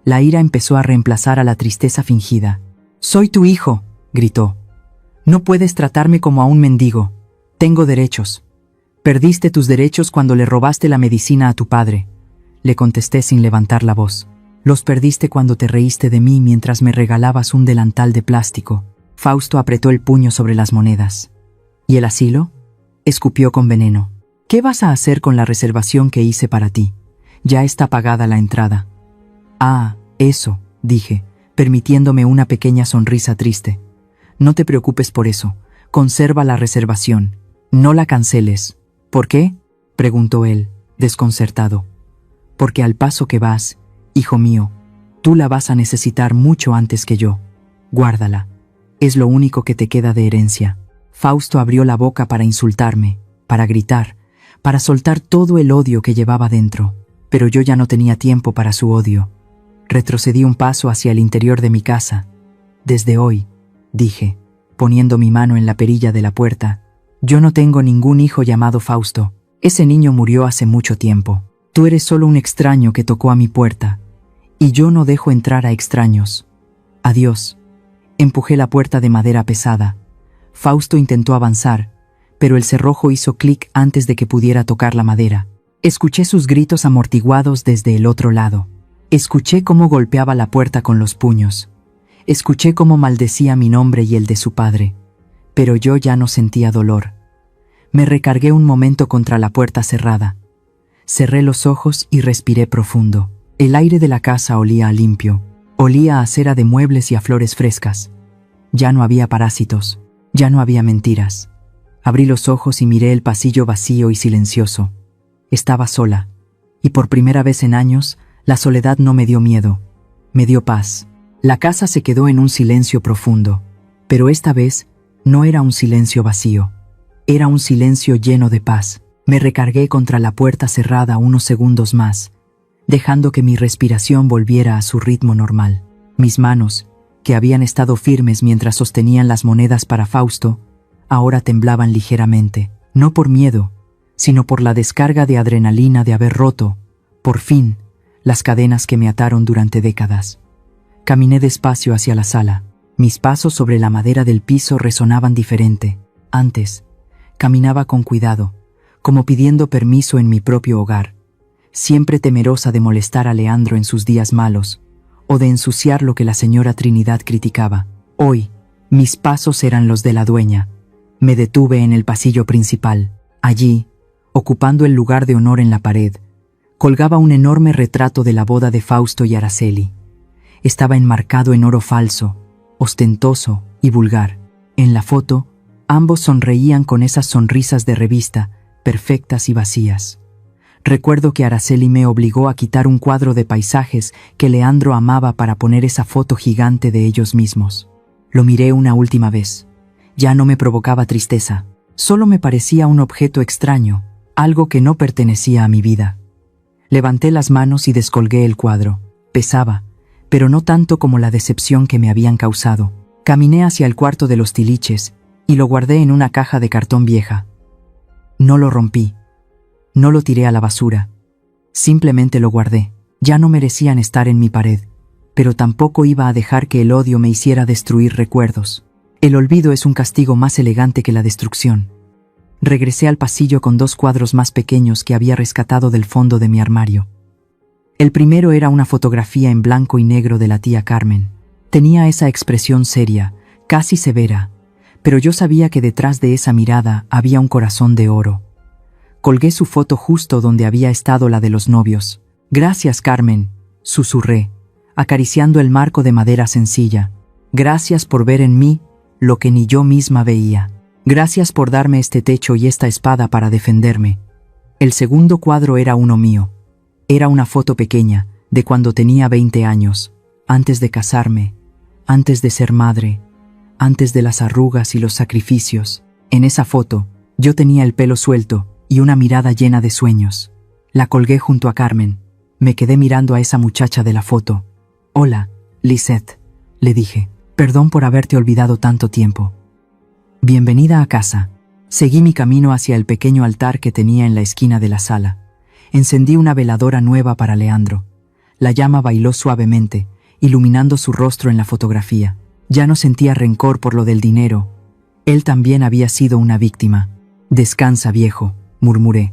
La ira empezó a reemplazar a la tristeza fingida. «Soy tu hijo», gritó. «No puedes tratarme como a un mendigo. Tengo derechos». «Perdiste tus derechos cuando le robaste la medicina a tu padre», le contesté sin levantar la voz. «Los perdiste cuando te reíste de mí mientras me regalabas un delantal de plástico». Fausto apretó el puño sobre las monedas. «¿Y el asilo?», escupió con veneno. «¿Qué vas a hacer con la reservación que hice para ti? Ya está pagada la entrada». «Ah, eso», dije, permitiéndome una pequeña sonrisa triste. «No te preocupes por eso. Conserva la reservación. No la canceles». «¿Por qué?», preguntó él, desconcertado. «Porque al paso que vas, Hijo mío, tú la vas a necesitar mucho antes que yo. Guárdala. Es lo único que te queda de herencia. Fausto abrió la boca para insultarme, para gritar, para soltar todo el odio que llevaba dentro. Pero yo ya no tenía tiempo para su odio. Retrocedí un paso hacia el interior de mi casa. Desde hoy, dije, poniendo mi mano en la perilla de la puerta, yo no tengo ningún hijo llamado Fausto. Ese niño murió hace mucho tiempo. Tú eres solo un extraño que tocó a mi puerta, y yo no dejo entrar a extraños. Adiós. Empujé la puerta de madera pesada. Fausto intentó avanzar, pero el cerrojo hizo clic antes de que pudiera tocar la madera. Escuché sus gritos amortiguados desde el otro lado. Escuché cómo golpeaba la puerta con los puños. Escuché cómo maldecía mi nombre y el de su padre. Pero yo ya no sentía dolor. Me recargué un momento contra la puerta cerrada. Cerré los ojos y respiré profundo. El aire de la casa olía a limpio. Olía a cera de muebles y a flores frescas. Ya no había parásitos. Ya no había mentiras. Abrí los ojos y miré el pasillo vacío y silencioso. Estaba sola. Y por primera vez en años, la soledad no me dio miedo. Me dio paz. La casa se quedó en un silencio profundo. Pero esta vez no era un silencio vacío. Era un silencio lleno de paz. Me recargué contra la puerta cerrada unos segundos más, dejando que mi respiración volviera a su ritmo normal. Mis manos, que habían estado firmes mientras sostenían las monedas para Fausto, ahora temblaban ligeramente, no por miedo, sino por la descarga de adrenalina de haber roto, por fin, las cadenas que me ataron durante décadas. Caminé despacio hacia la sala. Mis pasos sobre la madera del piso resonaban diferente. Antes, caminaba con cuidado, como pidiendo permiso en mi propio hogar, siempre temerosa de molestar a Leandro en sus días malos, o de ensuciar lo que la señora Trinidad criticaba. Hoy, mis pasos eran los de la dueña. Me detuve en el pasillo principal. Allí, ocupando el lugar de honor en la pared, colgaba un enorme retrato de la boda de Fausto y Araceli. Estaba enmarcado en oro falso, ostentoso y vulgar. En la foto, ambos sonreían con esas sonrisas de revista, perfectas y vacías. Recuerdo que Araceli me obligó a quitar un cuadro de paisajes que Leandro amaba para poner esa foto gigante de ellos mismos. Lo miré una última vez. Ya no me provocaba tristeza. Solo me parecía un objeto extraño, algo que no pertenecía a mi vida. Levanté las manos y descolgué el cuadro. Pesaba, pero no tanto como la decepción que me habían causado. Caminé hacia el cuarto de los tiliches y lo guardé en una caja de cartón vieja. No lo rompí. No lo tiré a la basura. Simplemente lo guardé. Ya no merecían estar en mi pared, pero tampoco iba a dejar que el odio me hiciera destruir recuerdos. El olvido es un castigo más elegante que la destrucción. Regresé al pasillo con 2 cuadros más pequeños que había rescatado del fondo de mi armario. El primero era una fotografía en blanco y negro de la tía Carmen. Tenía esa expresión seria, casi severa, pero yo sabía que detrás de esa mirada había un corazón de oro. Colgué su foto justo donde había estado la de los novios. «Gracias, Carmen», susurré, acariciando el marco de madera sencilla. «Gracias por ver en mí lo que ni yo misma veía. Gracias por darme este techo y esta espada para defenderme». El segundo cuadro era uno mío. Era una foto pequeña, de cuando tenía 20 años, antes de casarme, antes de ser madre, antes de las arrugas y los sacrificios. En esa foto, yo tenía el pelo suelto y una mirada llena de sueños. La colgué junto a Carmen. Me quedé mirando a esa muchacha de la foto. «Hola, Lisette», le dije. «Perdón por haberte olvidado tanto tiempo. Bienvenida a casa». Seguí mi camino hacia el pequeño altar que tenía en la esquina de la sala. Encendí una veladora nueva para Leandro. La llama bailó suavemente, iluminando su rostro en la fotografía. Ya no sentía rencor por lo del dinero. Él también había sido una víctima. «Descansa, viejo», murmuré.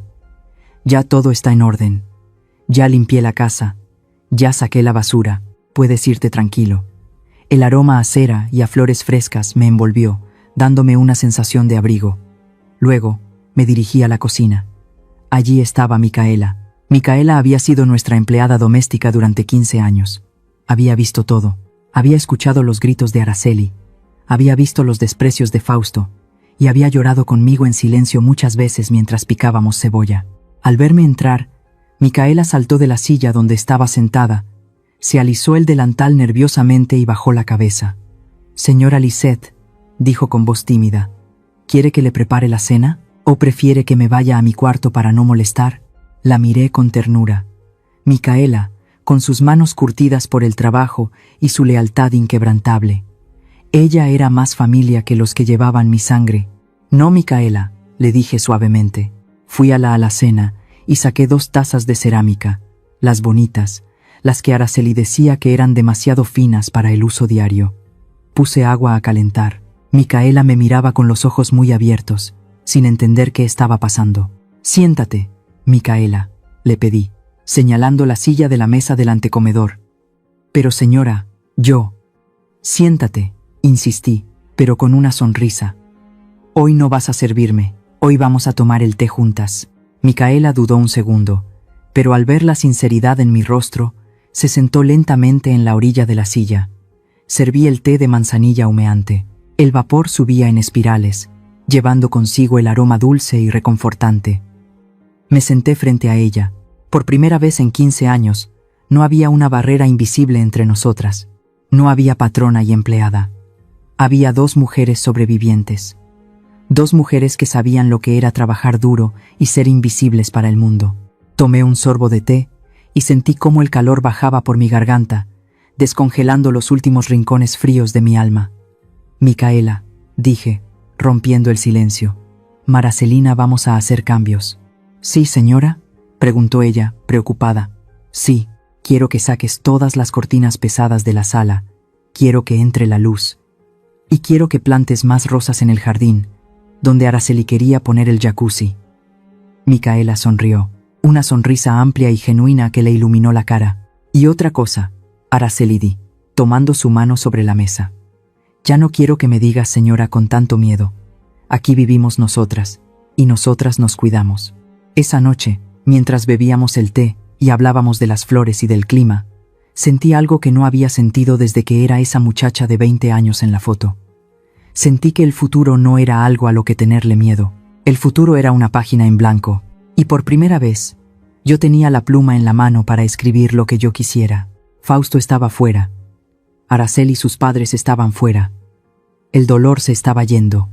«Ya todo está en orden. Ya limpié la casa. Ya saqué la basura. Puedes irte tranquilo». El aroma a cera y a flores frescas me envolvió, dándome una sensación de abrigo. Luego, me dirigí a la cocina. Allí estaba Micaela. Micaela había sido nuestra empleada doméstica durante 15 años. Había visto todo. Había escuchado los gritos de Araceli. Había visto los desprecios de Fausto. Y había llorado conmigo en silencio muchas veces mientras picábamos cebolla. Al verme entrar, Micaela saltó de la silla donde estaba sentada, Se alisó el delantal nerviosamente y bajó la cabeza. «Señora Lisette», dijo con voz tímida, «¿quiere que le prepare la cena? ¿O prefiere que me vaya a mi cuarto para no molestar?» La miré con ternura. Micaela, con sus manos curtidas por el trabajo y su lealtad inquebrantable. Ella era más familia que los que llevaban mi sangre. «No, Micaela», le dije suavemente. Fui a la alacena y saqué 2 tazas de cerámica, las bonitas, las que Araceli decía que eran demasiado finas para el uso diario. Puse agua a calentar. Micaela me miraba con los ojos muy abiertos, sin entender qué estaba pasando. «Siéntate, Micaela», le pedí, señalando la silla de la mesa del antecomedor. «Pero señora, yo». «Siéntate», insistí, pero con una sonrisa. «Hoy no vas a servirme, hoy vamos a tomar el té juntas». Micaela dudó un segundo, pero al ver la sinceridad en mi rostro, se sentó lentamente en la orilla de la silla. Serví el té de manzanilla humeante. El vapor subía en espirales, llevando consigo el aroma dulce y reconfortante. Me senté frente a ella. Por primera vez en 15 años, no había una barrera invisible entre nosotras. No había patrona y empleada. Había 2 mujeres sobrevivientes. 2 mujeres que sabían lo que era trabajar duro y ser invisibles para el mundo. Tomé un sorbo de té y sentí cómo el calor bajaba por mi garganta, descongelando los últimos rincones fríos de mi alma. «Micaela», dije, rompiendo el silencio, «Maracelina, vamos a hacer cambios». «¿Sí, señora?», preguntó ella, preocupada. «Sí, quiero que saques todas las cortinas pesadas de la sala, quiero que entre la luz. Y quiero que plantes más rosas en el jardín, donde Araceli quería poner el jacuzzi». Micaela sonrió, una sonrisa amplia y genuina que le iluminó la cara. «Y otra cosa, Araceli», di, tomando su mano sobre la mesa. «Ya no quiero que me digas señora con tanto miedo. Aquí vivimos nosotras, y nosotras nos cuidamos». Esa noche, mientras bebíamos el té y hablábamos de las flores y del clima, sentí algo que no había sentido desde que era esa muchacha de 20 años en la foto. Sentí que el futuro no era algo a lo que tenerle miedo. El futuro era una página en blanco, y por primera vez, yo tenía la pluma en la mano para escribir lo que yo quisiera. Fausto estaba fuera. Araceli y sus padres estaban fuera. El dolor se estaba yendo.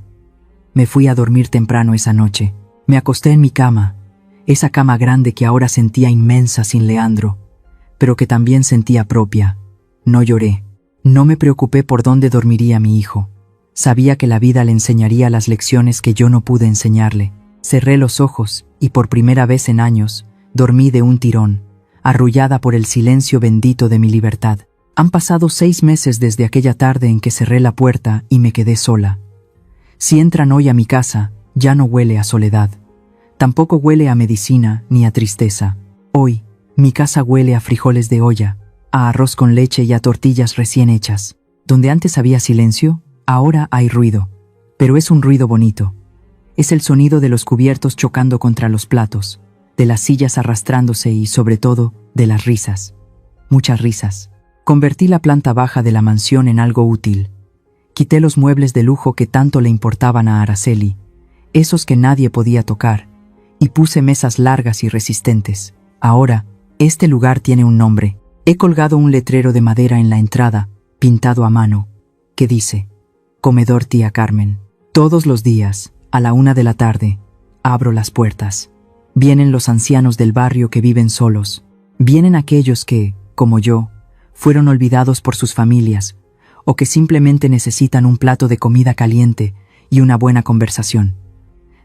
Me fui a dormir temprano esa noche. Me acosté en mi cama, esa cama grande que ahora sentía inmensa sin Leandro, pero que también sentía propia. No lloré. No me preocupé por dónde dormiría mi hijo. Sabía que la vida le enseñaría las lecciones que yo no pude enseñarle. Cerré los ojos y por primera vez en años dormí de un tirón, arrullada por el silencio bendito de mi libertad. Han pasado 6 meses desde aquella tarde en que cerré la puerta y me quedé sola. Si entran hoy a mi casa, ya no huele a soledad. Tampoco huele a medicina ni a tristeza. Hoy, mi casa huele a frijoles de olla, a arroz con leche y a tortillas recién hechas. Donde antes había silencio, ahora hay ruido. Pero es un ruido bonito. Es el sonido de los cubiertos chocando contra los platos, de las sillas arrastrándose y, sobre todo, de las risas. Muchas risas. Convertí la planta baja de la mansión en algo útil. Quité los muebles de lujo que tanto le importaban a Araceli, esos que nadie podía tocar, y puse mesas largas y resistentes. Ahora, este lugar tiene un nombre. He colgado un letrero de madera en la entrada, pintado a mano, que dice: Comedor Tía Carmen. Todos los días, a la 1 de la tarde, abro las puertas. Vienen los ancianos del barrio que viven solos. Vienen aquellos que, como yo, fueron olvidados por sus familias, o que simplemente necesitan un plato de comida caliente y una buena conversación.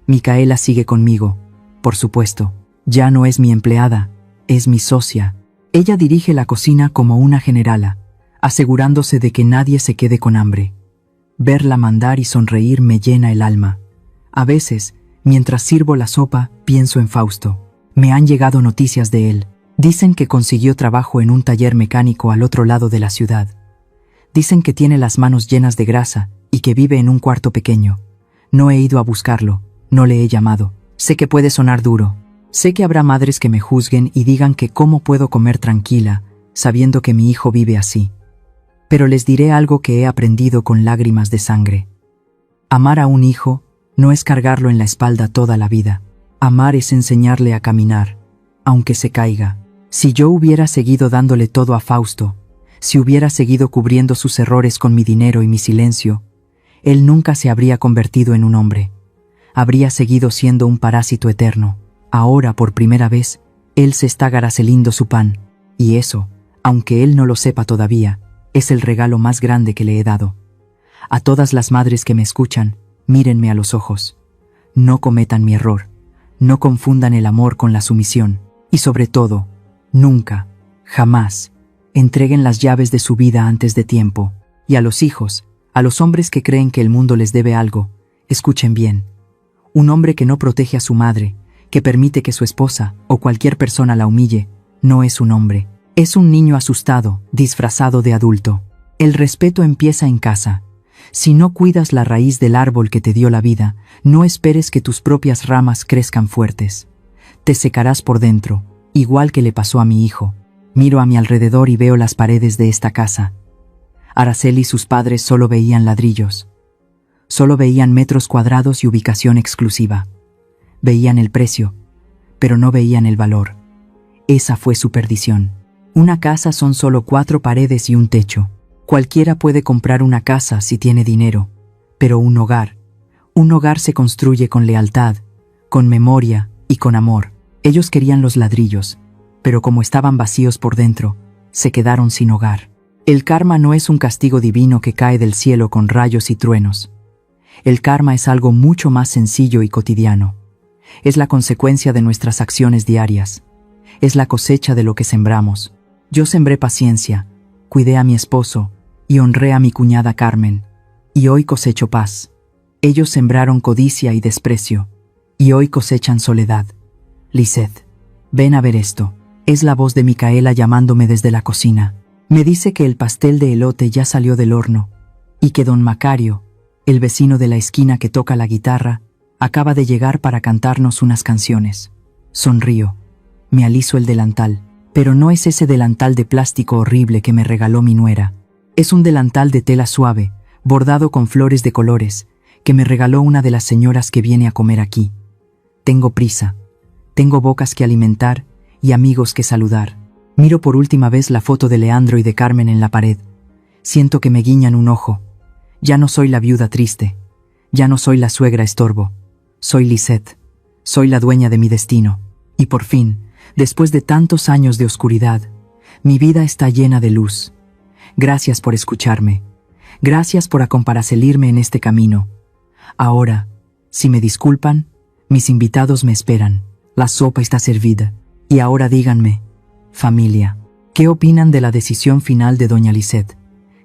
Micaela sigue conmigo, por supuesto. Ya no es mi empleada, es mi socia. Ella dirige la cocina como una generala, asegurándose de que nadie se quede con hambre. Verla mandar y sonreír me llena el alma. A veces, mientras sirvo la sopa, pienso en Fausto. Me han llegado noticias de él. Dicen que consiguió trabajo en un taller mecánico al otro lado de la ciudad. Dicen que tiene las manos llenas de grasa y que vive en un cuarto pequeño. No he ido a buscarlo, no le he llamado. Sé que puede sonar duro. Sé que habrá madres que me juzguen y digan que cómo puedo comer tranquila, sabiendo que mi hijo vive así. Pero les diré algo que he aprendido con lágrimas de sangre. Amar a un hijo no es cargarlo en la espalda toda la vida. Amar es enseñarle a caminar, aunque se caiga. Si yo hubiera seguido dándole todo a Fausto, si hubiera seguido cubriendo sus errores con mi dinero y mi silencio, él nunca se habría convertido en un hombre. Habría seguido siendo un parásito eterno. Ahora, por primera vez, él se está garacelindo su pan. Y eso, aunque él no lo sepa todavía, es el regalo más grande que le he dado. A todas las madres que me escuchan, mírenme a los ojos. No cometan mi error. No confundan el amor con la sumisión. Y sobre todo, nunca, jamás, entreguen las llaves de su vida antes de tiempo. Y a los hijos, a los hombres que creen que el mundo les debe algo, escuchen bien. Un hombre que no protege a su madre, que permite que su esposa o cualquier persona la humille, no es un hombre. Es un niño asustado, disfrazado de adulto. El respeto empieza en casa. Si no cuidas la raíz del árbol que te dio la vida, no esperes que tus propias ramas crezcan fuertes. Te secarás por dentro, igual que le pasó a mi hijo. Miro a mi alrededor y veo las paredes de esta casa. Araceli y sus padres solo veían ladrillos. Solo veían metros cuadrados y ubicación exclusiva. Veían el precio, pero no veían el valor. Esa fue su perdición. Una casa son solo 4 paredes y un techo. Cualquiera puede comprar una casa si tiene dinero, pero un hogar se construye con lealtad, con memoria y con amor. Ellos querían los ladrillos, pero como estaban vacíos por dentro, se quedaron sin hogar. El karma no es un castigo divino que cae del cielo con rayos y truenos. El karma es algo mucho más sencillo y cotidiano. Es la consecuencia de nuestras acciones diarias. Es la cosecha de lo que sembramos. Yo sembré paciencia, cuidé a mi esposo y honré a mi cuñada Carmen, y hoy cosecho paz. Ellos sembraron codicia y desprecio, y hoy cosechan soledad. Lisette, ven a ver esto. Es la voz de Micaela llamándome desde la cocina. Me dice que el pastel de elote ya salió del horno, y que don Macario, el vecino de la esquina que toca la guitarra, acaba de llegar para cantarnos unas canciones. Sonrío. Me aliso el delantal, pero no es ese delantal de plástico horrible que me regaló mi nuera. Es un delantal de tela suave, bordado con flores de colores, que me regaló una de las señoras que viene a comer aquí. Tengo prisa. Tengo bocas que alimentar y amigos que saludar. Miro por última vez la foto de Leandro y de Carmen en la pared. Siento que me guiñan un ojo. Ya no soy la viuda triste. Ya no soy la suegra estorbo. Soy Lisette. Soy la dueña de mi destino. Y por fin, después de tantos años de oscuridad, mi vida está llena de luz. Gracias por escucharme. Gracias por acomparacelirme en este camino. Ahora, si me disculpan, mis invitados me esperan. La sopa está servida. Y ahora díganme, familia, ¿qué opinan de la decisión final de doña Lisette?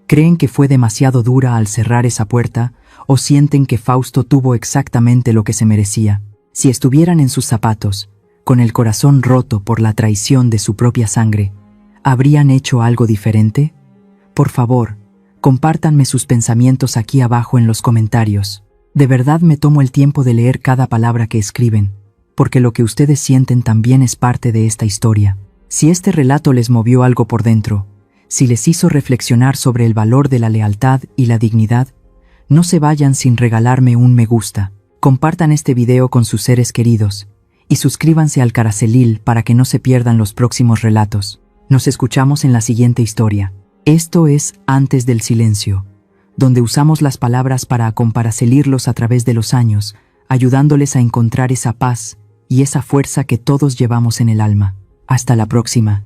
¿Creen que fue demasiado dura al cerrar esa puerta o sienten que Fausto tuvo exactamente lo que se merecía? Si estuvieran en sus zapatos, con el corazón roto por la traición de su propia sangre, ¿habrían hecho algo diferente? Por favor, compártanme sus pensamientos aquí abajo en los comentarios. De verdad me tomo el tiempo de leer cada palabra que escriben, porque lo que ustedes sienten también es parte de esta historia. Si este relato les movió algo por dentro, si les hizo reflexionar sobre el valor de la lealtad y la dignidad, no se vayan sin regalarme un me gusta. Compartan este video con sus seres queridos y suscríbanse al Caracelil para que no se pierdan los próximos relatos. Nos escuchamos en la siguiente historia. Esto es Antes del Silencio, donde usamos las palabras para acomparacelirlos a través de los años, ayudándoles a encontrar esa paz y esa fuerza que todos llevamos en el alma. Hasta la próxima.